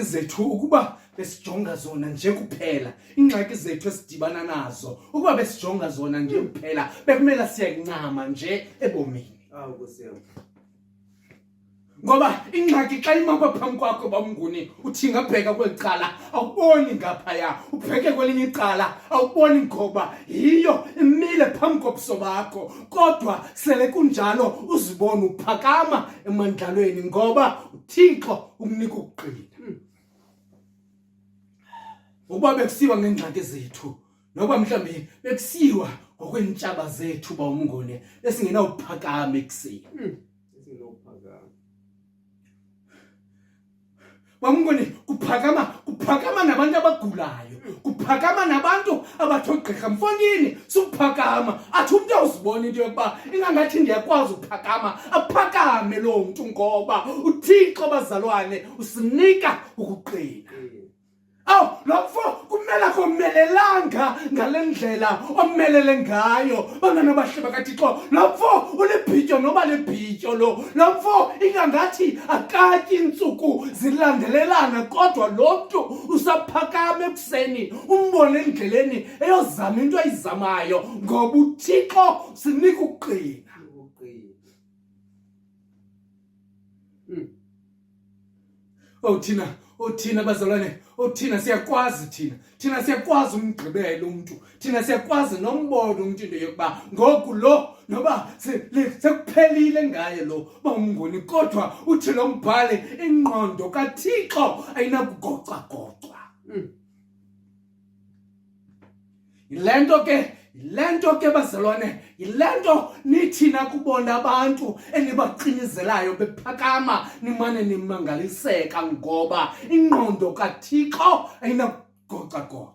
zethu ukuba besijonga zona nje kuphela ingxaki zethu esidibana nazo ukuba besijonga zona nje kuphela bekumela siyakuncama nje ebomini. Ngoba ingxaki xa imakwa phambi kwakho bamnguni uthi ngabheka kwelicala awuboni ngaphaya ubheke kwelinye icala awuboni ngoba yiyo imile phambi kobuso bakho kodwa sele kunjalo uzibona uphakama emandlalweni ngoba uThixo ukunika ukuqina. Ukuba bekusiwa ngengxaki zethu noba mhlawumbi bekusiwa ngokwentshaba zethu bawumnguni besingenawuphakama ekuseni. Bamnguni kuphakama nabantu abagulayo kuphakama nabantu abathi ogqirha mfonini sukuphakama athi umuntu awuzibona into yokuba ingangathi ndiyakwazi ukuphakama aphakame loo mntu ngoba uThixo bazalwane usinika ukuqina. Lokho kumele komelelanga ngale ndlela omelele ngayo bangana bahle bakaThixo lokho ulibhityo noba libhityo lokho ingangathi akatyi insuku zilandelelana kodwa lo mntu usaphakama ekuseni umbone endleleni eyozama into ayizamayo ngoba uThixo sinika ukuqina. Thina bazalwane thina siyakwazi thina siyakwazi umgqibela umuntu thina siyakwazi nombono umuntu into yokuba ngoku lo noba sekuphelile ngaye lo bawumnguni kodwa uthi lo mbhali ingqondo kaThixo ayinakugoca. Yilento ke bazalwane yilento nithi nakubona abantu enibaqinizelayo bephakama nimane nimangaliseka ngoba ingqondo kaThixo ayinakugoca.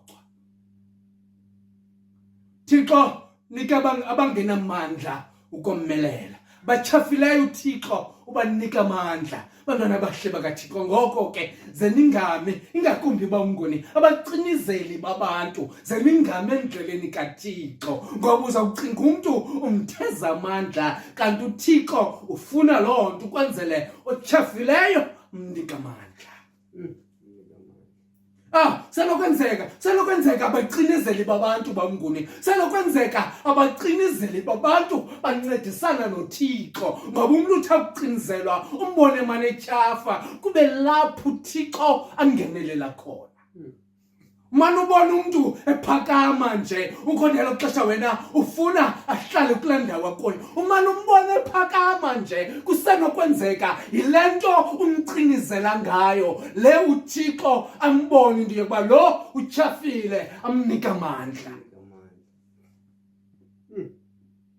Thixo nika abangenamandla ukomelela batshafileyo uThixo ubanika amandla bantwana abahle bakaThixo. Ngoko ke ze ningami, ingakumbi bawumnguni abacinizeli babantu, ze ningami endleleni kaThixo, ngoba uzawucinga umntu umtheza amandla kanti uThixo ufuna loo nto ukwenzele otyhafileyo mnika amandla. Senokwenzeka abacinezeli babantu bamnguni, senokwenzeka abacinezeli babantu bancedisana noThixo, ngoba umntu uthi akucinizelwa umbone mane etyhafa, kube lapho uThixo angenelela khona. Mane ubona umntu ephakama nje ukhonela xesha wena ufuna ahlale kulaa ndawo akuyo, umane umbona ephakama nje, kusenokwenzeka yile nto umcinizela ngayo le uThixo ambone into yokuba lo utyhafile amnika amandla.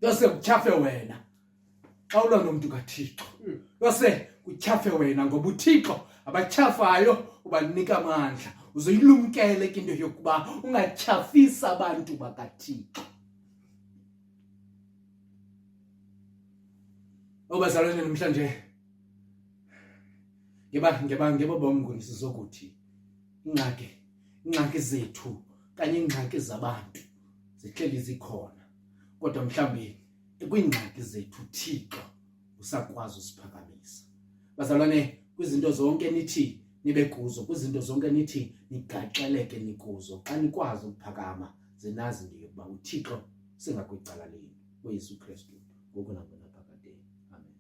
Yose kutyhafe wena xa ulwa nomntu kaThixo, yose kutyhafe wena, ngoba uThixo abatyhafayo ubanika amandla. Uzoyilumkele ke into yokuba ungatyhafisa abantu bakaThixo. Obazalwane namhlanje ngeba bomnguni sizokuthi ingxaki zethu kanye ingxaki zabantu zihleli zikhona, kodwa mhlawumbi kwiingxaki zethu Thixo usakwazi usiphakamisa. Bazalwane, kwizinto zonke nithi nibe kuzo, kwizinto zonke nithi nigaxeleke nikuzo, xa nikwazi ukuphakama zinazi into yokuba uThixo singakwicala lenu uYesu Kristu ngoku nangonaphakade. Amen.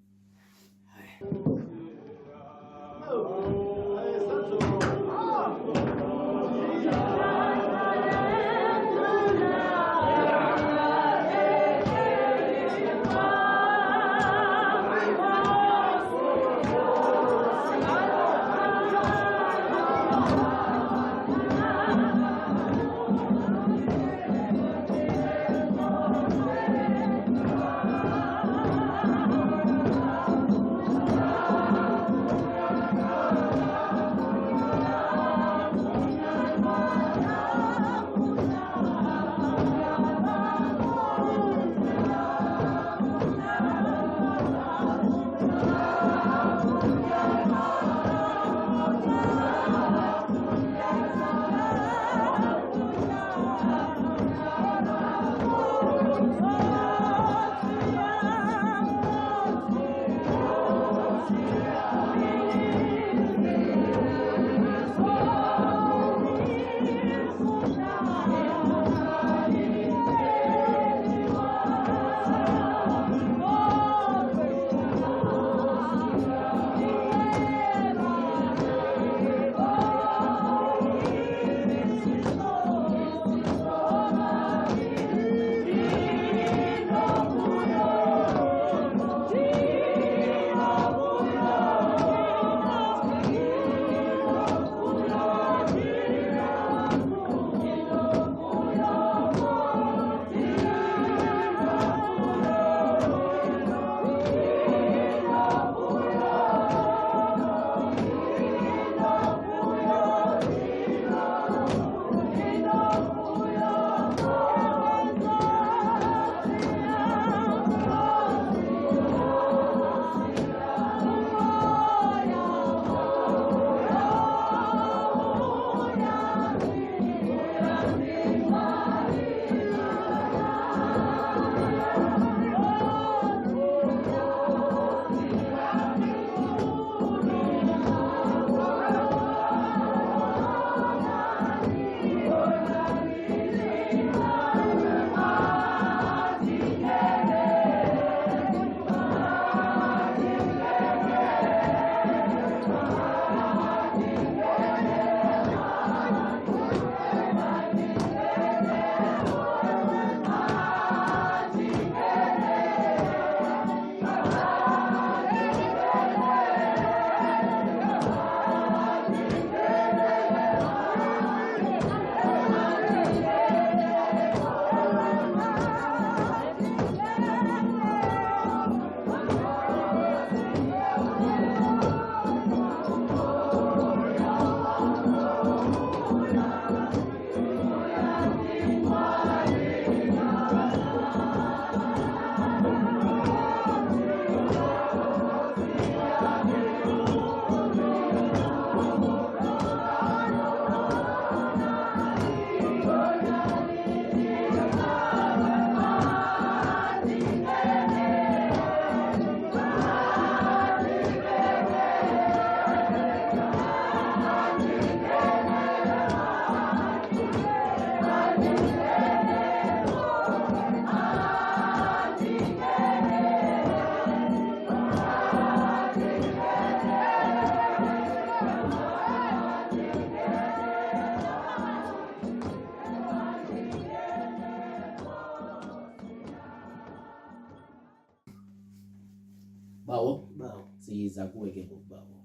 bawo bawo. siza kuwe ke ngokubawo.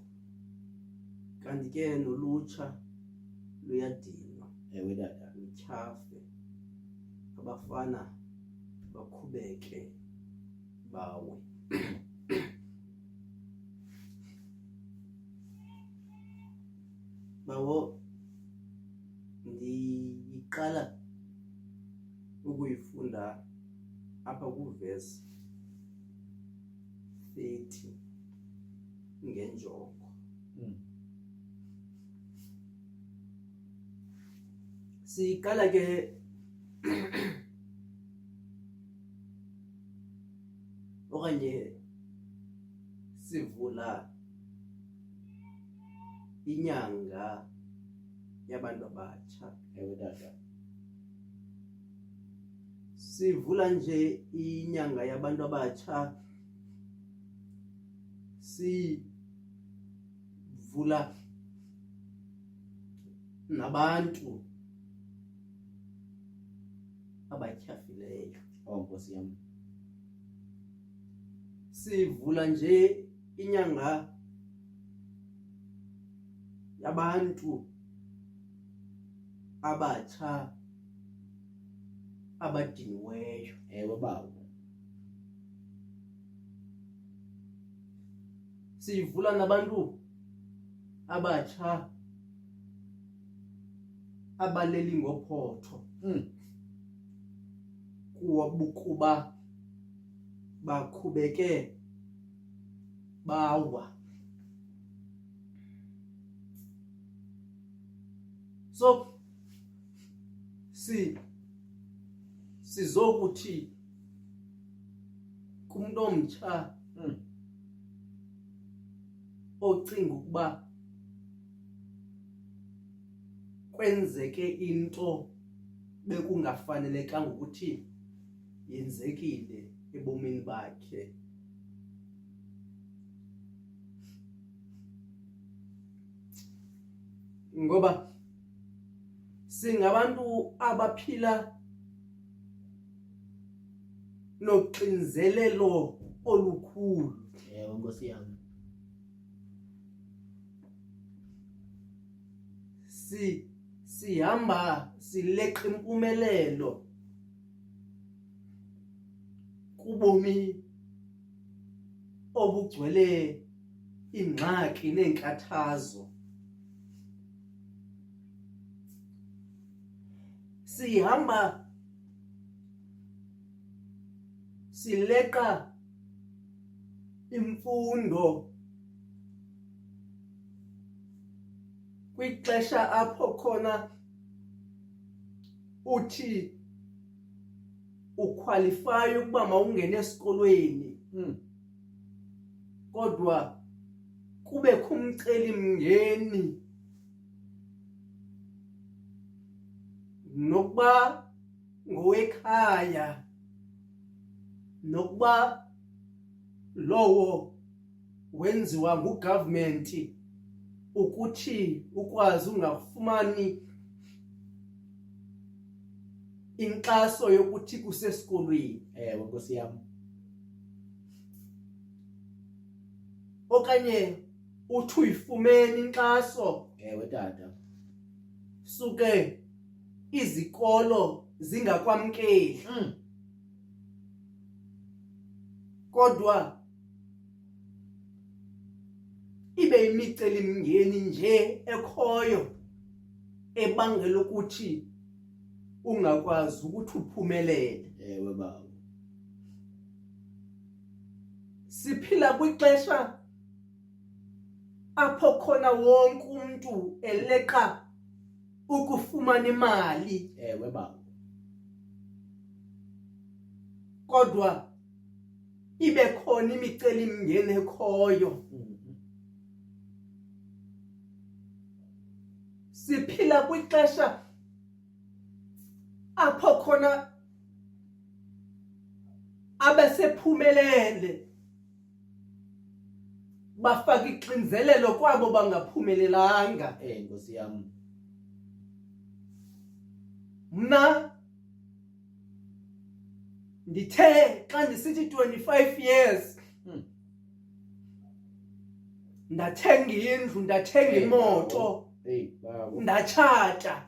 Kanti ke nolutsha luyadinwa, Ewe tata. lutyhafe, abafana bakhubeke bawe. Bawo, ndiyiqala ukuyifunda apha kuvesi 30 ngenjongo. Siqala ke okanye sivula inyanga yabantu abatsha. Ewe tata. Sivula nje inyanga yabantu abatsha, sivula nabantu abatyhafileyo. Nkosi yam. Sivula nje inyanga yabantu abatsha abadiniweyo. Ewe bawo. Sivula nabantu abatsha abaleli ngophotho kuba bakhubeke bawa. So sizokuthi kumuntu omtsha ocinga ukuba kwenzeke into bekungafanelekanga ukuthi yenzekile ebomini bakhe, ngoba singabantu abaphila noxinzelelo olukhulu. Ewe nkosi yam. Sihamba sileqa impumelelo kubomi obugcwele ingxaki neenkathazo. Sihamba sileqa imfundo kwixesha apho khona uthi ukhwalifayo ukuba mawungene esikolweni, kodwa kubekho umcelimngeni nokuba ngowekhaya, nokuba lowo wenziwa ngugovernment ukuthi ukwazi ungafumani inkxaso yokuthi kusesikolweni. Ewe nkosi yam. Okanye uthi uyifumene inkxaso, Ewe tata. suke izikolo zingakwamkeli, kodwa ibe imicelimngeni nje ekhoyo ebangela ukuthi ungakwazi ukuthi uphumelele. Ewe bawo. Siphila kwixesha apho khona wonke umuntu eleqa ukufumana imali, Ewe bawo. kodwa ibe khona imicelimngeni ekhoyo. Siphila kwixesha apho khona abasephumelele bafaka ixinzelelo kwabo bangaphumelelanga. Nkosi yam. Mna ndithe xa ndisithi 25 years ndathenga indlu, ndathenga imoto, Hey baba. ndatshata.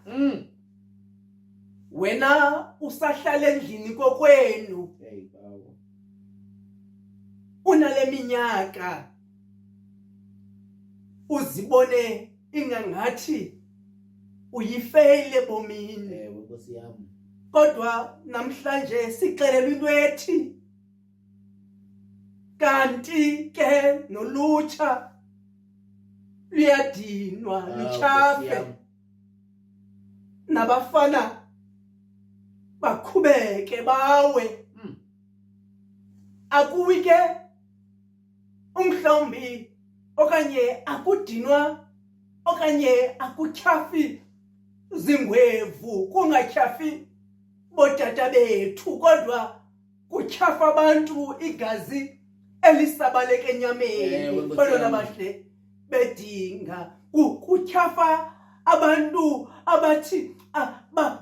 Wena usahlala endlini kokwenu Hey baba. unale minyaka uzibone ingangathi uyifeyile bomini. Ewe Nkosi yami. Kodwa namhlanje sixelelwa into ethi kanti ke nolutsha luyadinwa Nkosi luchafe yami. nabafana bakhubeke bawe. Akuwi ke umhlombi okanye akudinwa okanye akutyhafi zingwevu, kungatyhafi bootata bethu, kodwa kutyhafa abantu igazi elisabaleka enyameni. Ewe, Nkosi Bantwana yami. bahle bedinga kutyhafa abantu abathi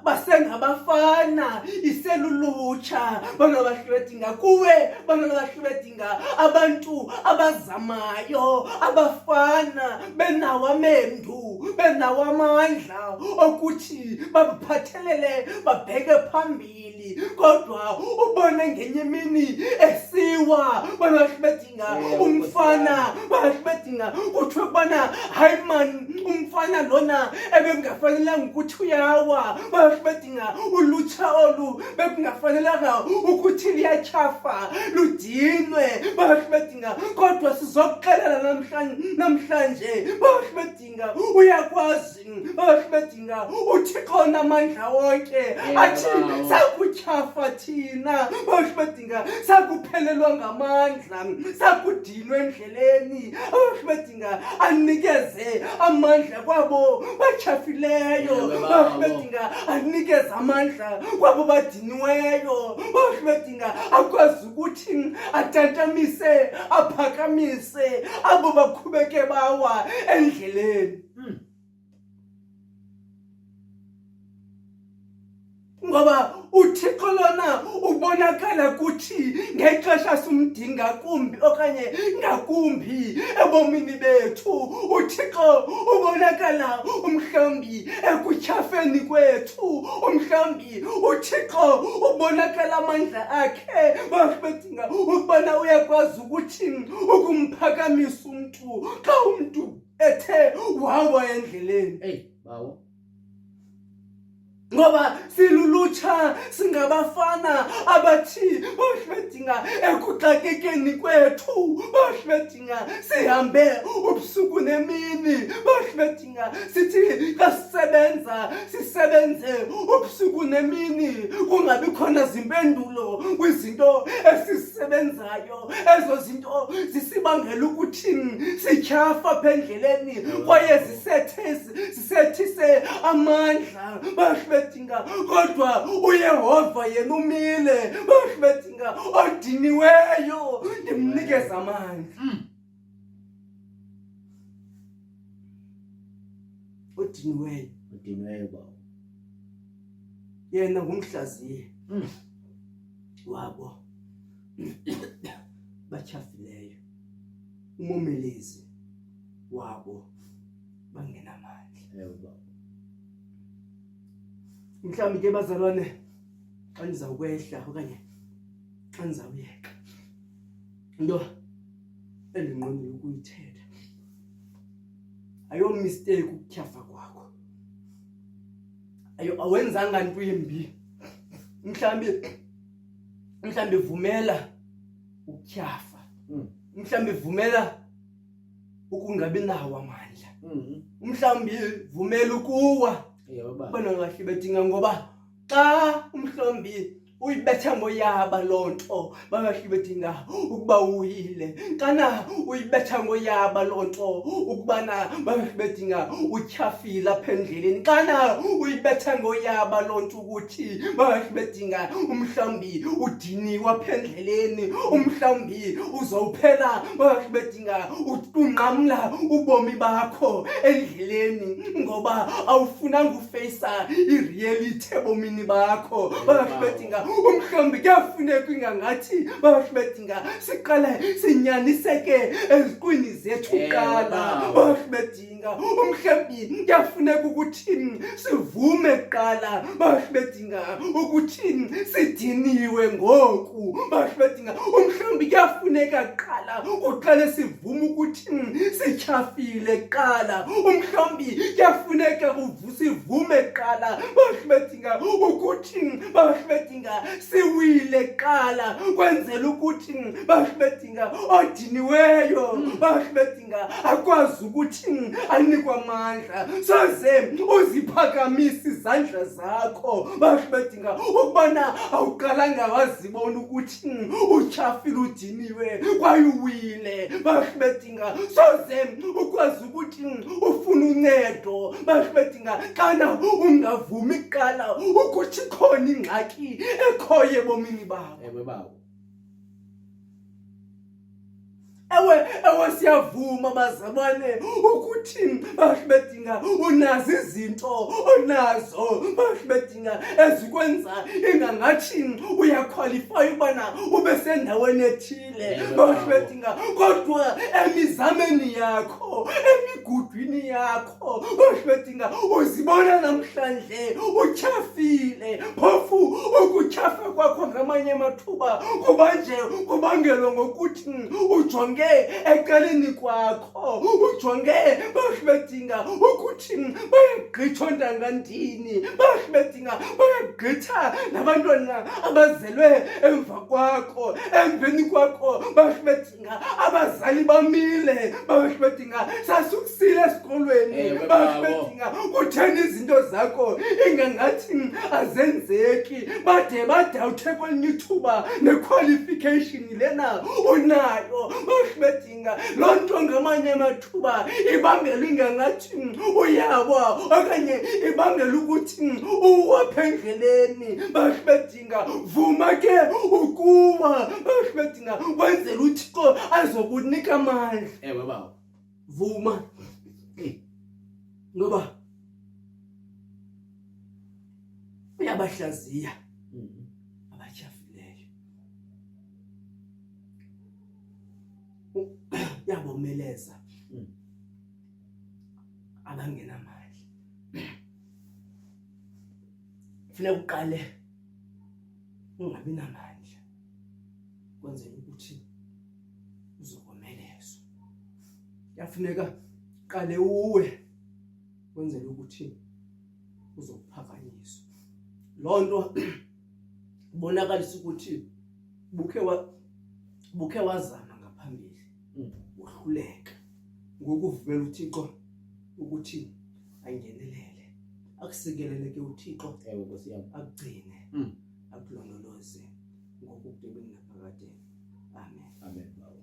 basengabafana iselulutsha. Bantwana bahle bedinga kuwe, bantwana bahle bedinga abantu abazamayo, abafana benawo amendu, benawo amandla okuthi babaphathelele babheke phambili, kodwa ubone ngenye imini esiwa. Bantwana bahle bedinga umfana, bahle bedinga kuthiwe kubana hayi man, umfana lona ebekungafanelanga ukuthi uyawa. Bahle bedinga ulutsha olu bekungafanelanga ukuthi liyatyhafa ludinwe. Bahle bedinga kodwa sizokuxelela namhlanje, bahle bedinga uyakwazi, bahle bedinga uThixo onamandla wonke athi baba. sakutyhafa thina, bahle bedinga sakuphelelwa ngamandla, sakudinwa endleleni. Bahle bedinga anikeze amandla kwabo batyhafileyo, Ewe, baba. bahle bedinga anikeze amandla kwabo badiniweyo. Bahle bedinga akwazi ukuthi atantamise aphakamise abo bakhubeke bawa endleleni. Ngoba uThixo lona ubonakala kuthi ngexesha sumdinga kumbi okanye ngakumbi ebomini bethu. uThixo ubonakala umhlawumbi ekutyhafeni kwethu, umhlawumbi uThixo ubonakala amandla akhe. Bahle bedinga ukubana uyakwazi ukuthi ukumphakamisa umntu xa umntu ethe wawa endleleni. Hey baba. Ngoba silulutsha singabafana abathi bahle bedinga ekuxakekeni kwethu, bahle bedinga sihambe ubusuku nemini, bahle bedinga sithi xa sisebenze ubusuku nemini kungabi khona zimpendulo kwizinto esizisebenzayo. Ezo zinto zisibangela ukuthi sityhafa apha endleleni kwaye zisethise amandla. Bahle bedinga kodwa uYehova yena umile, bahle bedinga odiniweyo ndimnikeza amandla. Odiniweyo Udinweyo baba. yena ngumhlaziyi wabo batyhafileyo, umomelezi wabo bangenamandla. Ewe baba. Mhlawumbi ke bazalwane, xa ndizawukwehla okanye xa ndizawuyeka into endinqwenela ukuyithetha ayomistake ukutyhafa kwakho, awenzanga nto imbi. Mhlawumbi vumela ukutyhafa, mhlawumbi vumela ukungabi nawo amandla, mhlawumbi vumela ukuwa. Ewe baba. Bantwana bahle bedinga ngoba xa umhlombi uyibetha ngoyaba loo nto, babahle bedinga ukuba uyile. Xana uyibetha ngoyaba loo nto ukubana babahle bedinga utyhafile apha endleleni. Xana uyibetha ngoyaba loo nto ukuthi babahle bedinga umhlawumbi udiniwe apha endleleni, umhlawumbi uzowuphela babahle bedinga unqamla ubomi bakho endleleni. kungoba awufunanga ufeyisa ireality ebomini bakho. Babashibedinga umhlawumbi kuyafuneka ingangathi babashibedinga siqale sinyaniseke eziqwini zethu kuqala. Babashibedinga umhlawumbi kuyafuneka ukuthi sivume kuqala. Babashibedinga ukuthi sidiniwe ngoku. Babashibedinga umhlawumbi kuyafuneka kuqala uqale sivume ukuthi sityhafile kuqala. Umhlawumbi kuyafuneka sivume kuqala babashibedinga ukuthi babashibedinga siwile kuqala kwenzela ukuthi babashibedinga odiniweyo babashibedinga akwazi ukuthi anikwe amandla. Soze uziphakamisa izandla zakho babashibedinga ukubana awuqalanga wazibona ukuthi utyhafile udiniwe kwaye uwile babashibedinga. Soze ukwazi ukuthi ufuna uncedo babashibedinga kana ungavumi kuqala ukuthi khona ingxaki ekhoyo ebomini bakho. Ewe bawo. Ewe siyavuma bazalwane ukuthi babashibedinga unazo izinto onazo babashibedinga ezikwenza ingangathi uyaqualify ubana ube sendaweni ethile babashibedinga. Kodwa emizameni yakho emigudwini yakho babashibedinga uzibona namhlanje utyhafile. Phofu ukutyhafa kwakho ngamanye amathuba kubangelwa ngokuthi ujonge eqaleni kwakho. Ujonge babashibedinga ukuthi bayagqitha ontangandini. Babashibedinga bayagqitha nabantwana abazelwe emva kwakho. Emveni kwakho babashibedinga abazali bamile. Babashibedinga sasukusile esikolweni. Babashibedinga kutheni izinto zakho ingangathi azenzeki bade badawuthe kwelinye ithuba nequalification lena unayo. Babashibedinga loo nto ngamanye amathuba ibangela ingangathi uyabwa okanye ibangela ukuthi uwapha endleleni. Babashibedinga vuma ke ukuba babashibedinga wenzela uThixo azokunika amandla. Ewe bawo. Vuma ngoba uyabahlaziya abatyhafileyo, uyabomeleza abangenamandla. Funeka uqale ungabi namandla kwenzela ukuthi uzokomelezwa. Kuyafuneka uqale uwe kwenzela ukuthi uzophakanyiswa. Loo nto ibonakalisa ukuthi bukhe wazama ngaphambili uhluleka. Ngoku uvumela uThixo ukuthi angenelele akusikelele ke uThixo. Ewe Nkosi yami. Akugcine akulondoloze ngokubhekene naphakade. Amen. Amen bawo.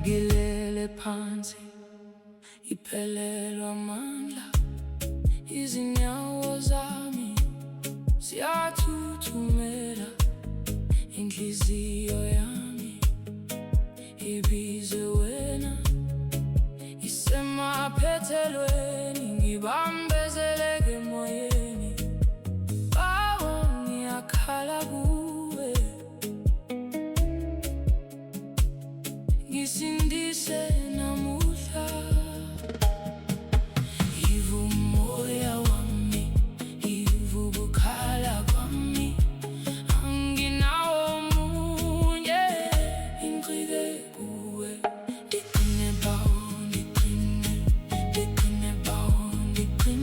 Gilele phansi iphelelwa amandla, izinyawo zami ziyathuthumela, inhliziyo yami ibize wena, isemaphethelweni ngibambezeleke emoyeni. Bawo ngiyakhala kuwe, ngisindise namuhla. Yiva umoya wami, yiva ukukhala kwami, anginawo omunye, ngicike kuwe. Ndiqine bawo, ndiqine bawo, ndiqine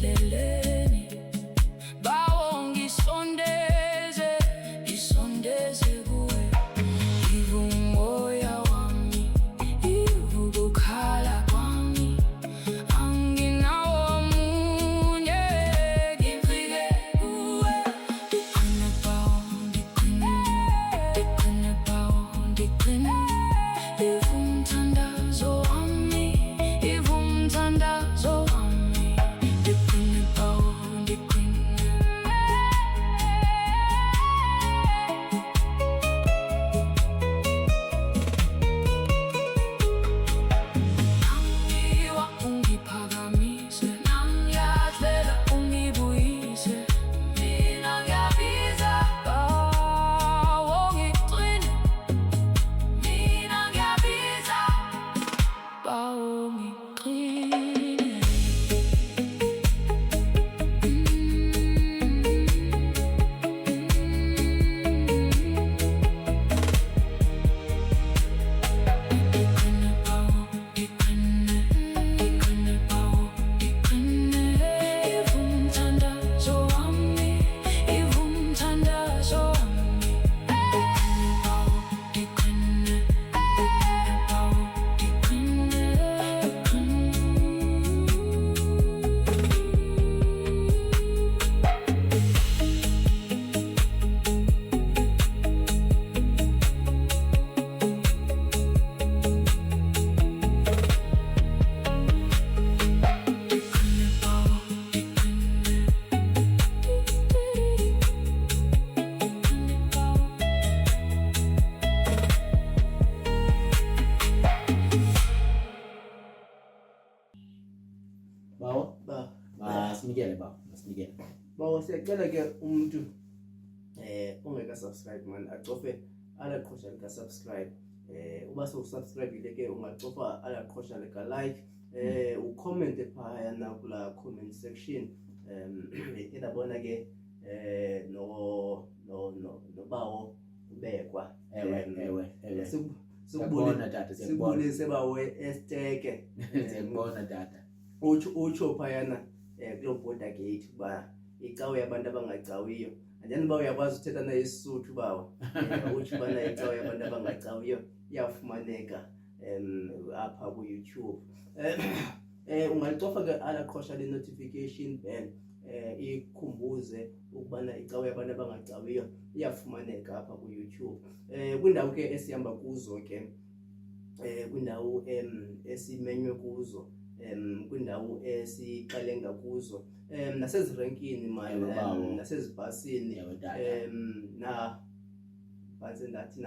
endleleni. Bawo ngisondeze, ngisondeze kuwe. Yiva umoya wami, yiva ukukhala kwami. Anginawo omunye, ngifike kuwe. Ndiqine bawo, ndiqine, ndiqine bawo, ndiqine. Yiva umthandazo wami, yiva umthandazo wami. Ndiqine bawo, ndiqine. Nangiwa ungiphakamise, nangiyahlela ungibuyise. Mina ngiyabiza bawo ngiqine. Mina ngiyabiza bawo ngiqine. Ndiqine bawo, ndiqine, ndiqine bawo, ndiqine. Yiva umthandazo wami, yiva umthandazo wami. Ndiqine bawo, ndiqine, bawo, ndiqine, ndiqine bawo, ndiqine. Ndiqine bawo. Bawo, Ba masinikele bawo, masinikele. bawo siyacela ke umuntu ongeka subscribe man acofe alaqhosha lika subscribe. Uba sewusubscribe ke ungacofa alaqhosha lika like. Ucomment phaya na kula comment section. Edabona ke no bawo ubekwa. Ewe. Sikubone Siyakubona tata, siyakubona. sikubonise bawe esteke. Siyakubona tata. Utsho phayana kulo border gate kuba icawe yabantu abangacawiyo. Anjani ba uyakwazi uthetha naye isisuthu bawo. Utsho bana icawe yabantu abangacawiyo iyafumaneka apha ku YouTube. Ungalicofa ke alaqhosha le notification bell ikhumbuze ukubana icawe yabantu abangacawiyo iyafumaneka apha ku YouTube. Kwindawo ke esihamba kuzo ke kwindawo esimenywe kuzo, kwindawo esiqalenga kuzo, nasezirenkini Bawo. nasezibhasini, Ewe tata. na base ndathi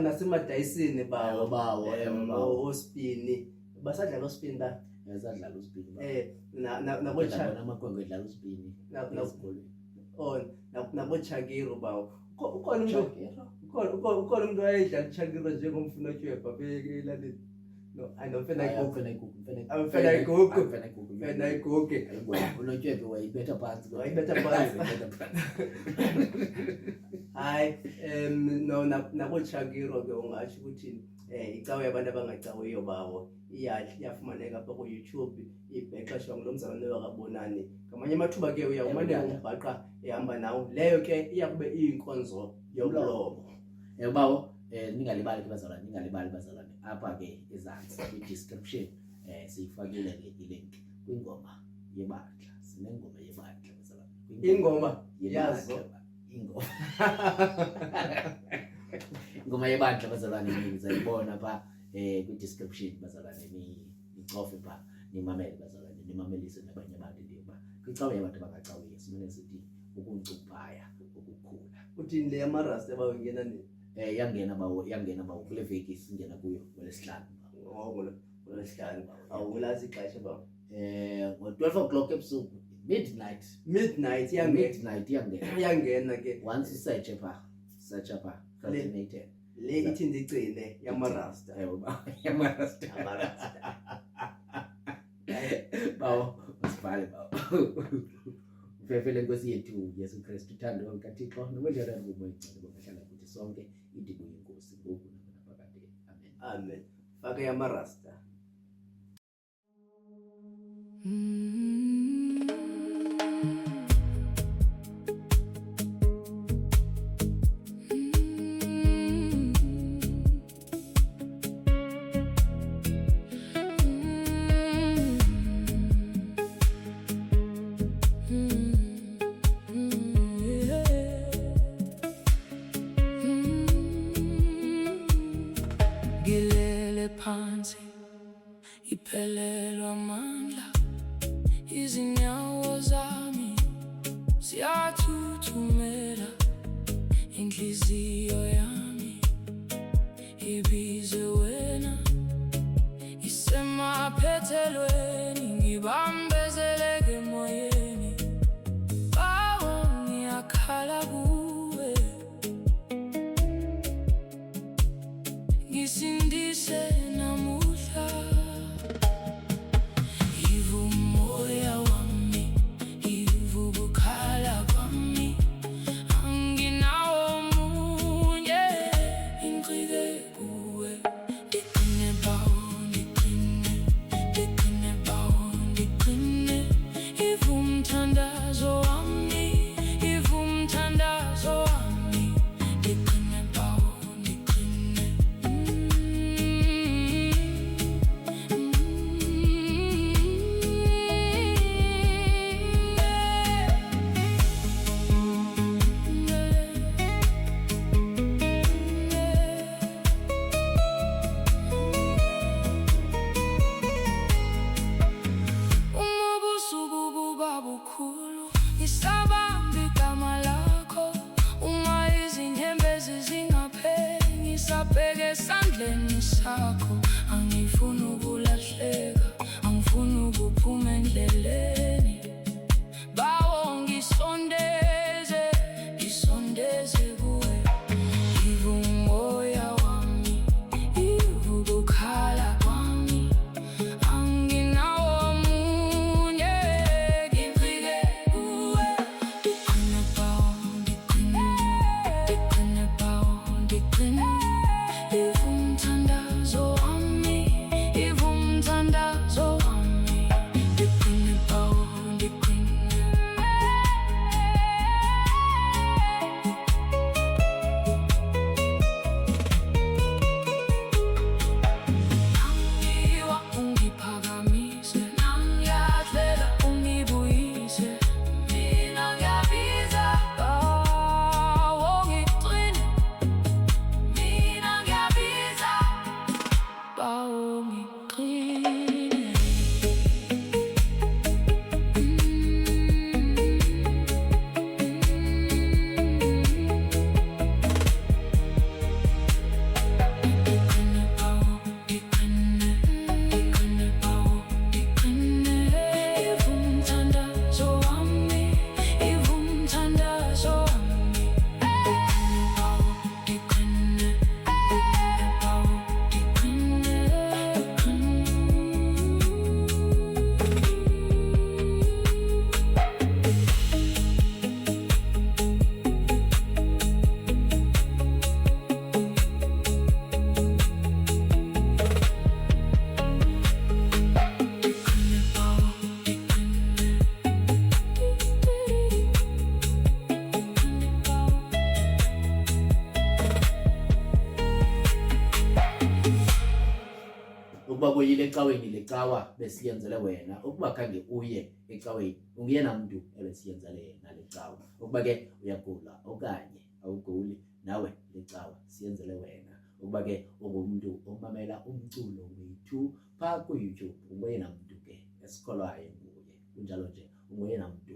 nasemadayisini bawo, Bawo. ospini basadlala ospini ba Yasadlala usipini bawo. nabocha Amakhwenkwe edlala usipini. Esikolweni. nabochakiro bawo. Ukhona umuntu ayedlala uchakiro njengomfuna tyhwebha elalini. No, anomfena igugu. Amfena igugu. Fena igugu. Unotyebe wayibetha phansi. Wayibetha phansi. Hayi, nabochakiro ke ungatsho ukuthi icawe yabantu abangacawiyo bawo iyafumaneka apha ku YouTube, ibhexeshwa ngulo mzalwane wakabonani. Ngamanye amathuba ke uyawumane umbhaqa ehamba nawo. Leyo ke iyakube iyinkonzo yomlomo. Bawo, ningalibali bazalwane. Apha ke ezantsi kwi-description siyifakile ke ilink kwingoma yebandla. Sinengoma yebandla bazalwane. Ingoma yazo. Ingoma. Ingoma yebandla bazalwane nizayibona pha kwi-description bazalwane, nicofe pha, nimamele bazalwane, nimamelise nabanye abantu ndiba. Kwicawe yabantu abangacawiyo simane sithi ukuncupaya, ukukhula. Uthini le yamarasta bawungena nini? Yangena bawo kule veki singena kuyo ngolesihlanu. Ngolesihlanu. Awulazi ixesha bawo. Ngo-12 o'clock ebusuku, midnight yangena. Iyangena ke. Once usearch pha, fascinated. Le ithi ndigcine yamarasta. Yamarasta. Bawo, usibhale bawo. Ufefele Nkosi yethu Yesu Kristu, uthando lukaThixo nobudlelwane bomoya bongahlala kuthi sonke ide kuyinkosi ngoku naphakade. Amen. Amen. Faka yamarasta. Mm. iphelelwa amandla, izinyawo zami ziyathuthumela, inhliziyo yami ibize wena, isemaphethelweni ngibambezeleke emoyeni, bawo ngiyakhala kuwe, ngisindise namuhla. Yiva umoya wami, yiva ukukhala kwami, anginawo omunye, ngicike kuwe. Ngiqine bawo, ngiqine bawo, ngiqine. Yiva umthandazo wami, yiva umthandazo wami, ngiqine bawo, ngiqine. Uma ubusuku buba bukhulu, ngisabamba igama lakho. Uma izinyembezi zingapheli, ngisabheke esandleni sakho. Angifuni ukulahleka, angifuni ukuphuma endleleni, bawo ngisondeze, ngisondeze kuwe. Yiva umoya wami, yiva ukukhala kwami, anginawo omunye, ngicike kuwe. Ngiqine bawo, ngiqine, ngiqine bawo, ngiqine. Yiva umthandazo wami, yiva umthandazo wami, ngiqine bawo, ngiqine. Nangiwa ungiphakamise, nangiyahlela ungibuyise, mina ngiyabiza bawo ngiqine, mina ngiyabiza bawo ngiqine. Ngiqine bawo, ngiqine, ngiqine bawo, ngiqine. Yiva umthandazo wami, yiva umthandazo wami, ngiqine bawo, ngiqine, ngiqine bawo, ngiqine, ngiqine bawo, ngiqine, ngiqine bawo. Ukuba kuyile ecaweni lecawa besiyenzele wena, ukuba khange uye ecaweni unguyena muntu ebesiyenzele yena lecawa. Ukuba ke uyagula okanye awuguli, nawe lecawa siyenzele wena. Ukuba ke ungumuntu omamela umculo wethu pha ku-YouTube, unguyena muntu ke esikholwayo nguye, kunjalo nje unguyena muntu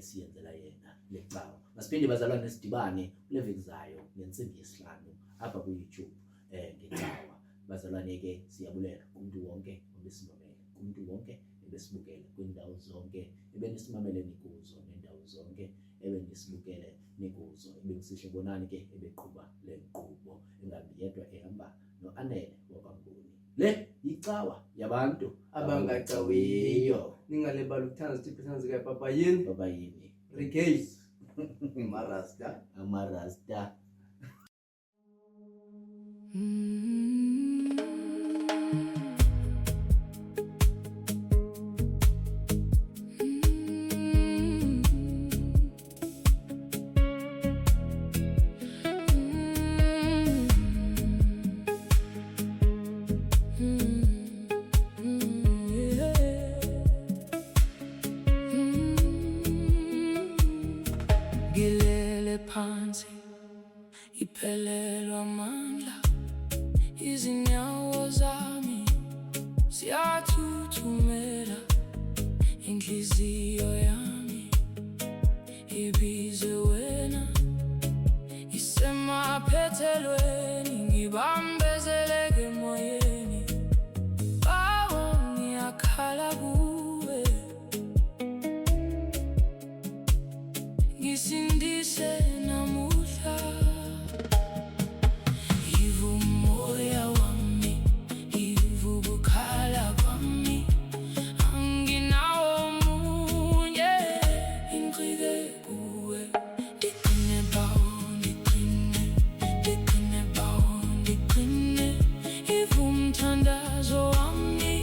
siyenzela yena lecawa. Masiphinde bazalwane sidibane kule veki zayo ngensimbi yesihlanu apha ku-YouTube ngecawa. Bazalwane ke siyabulela kumuntu wonke obesimamele, kumuntu wonke ebesibukele kwindawo zonke ebenisimamele nikuzo, nendawo zonke ebenisibukele nikuzo. Ebekusihle bonani ke ebeqhuba le nkqubo, engabi yedwa ehamba no-Anele wakwanguni. Le yicawa yabantu abangacawiyo. Ningalibali ukuthanda isithipho sanzika epabayini, babayini reggae, marasta. amarasta. Ngilele phansi, iphelelwa amandla, izinyawo zami ziyathu inhliziyo yami ibize wena, isemaphethelweni ngibambezeleke emoyeni. Bawo ngiyakhala kuwe, ngisindise namuhla. Yiva umoya wami, yiva ukukhala kwami, anginawo omunye, ngigxile kuwe. Ngiqine bawo, ngiqine bawo, ngiqine. Yiva umthandazo wami,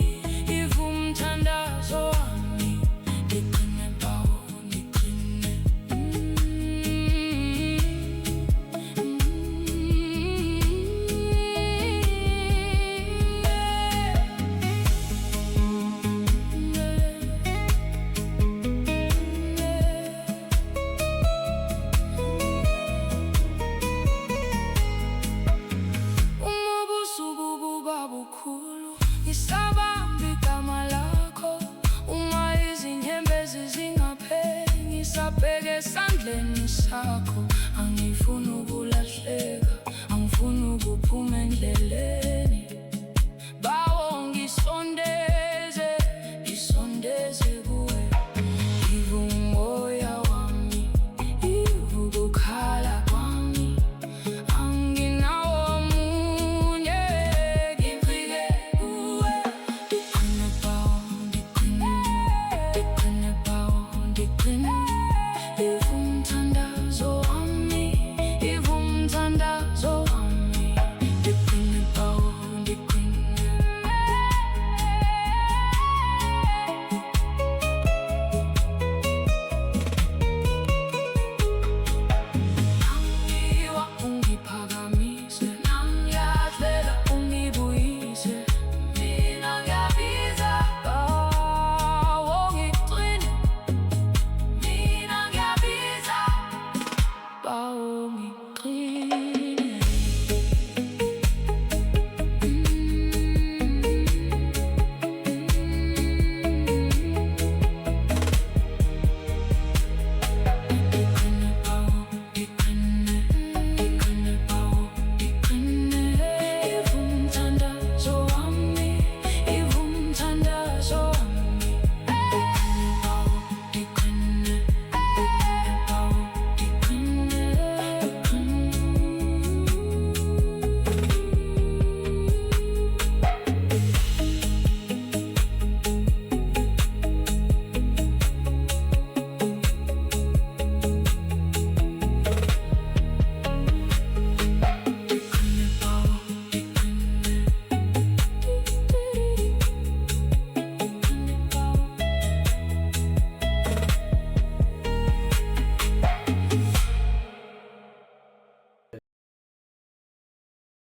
yiva umthandazo wami, ngiqine bawo, ngiqine. Uma ubusuku buba bukhulu, ngisabamba igama lakho. Uma izinyembezi zingapheli, ngisabheke esandleni sakho. Angifuni ukulahleka, angifuni ukuphuma endleleni.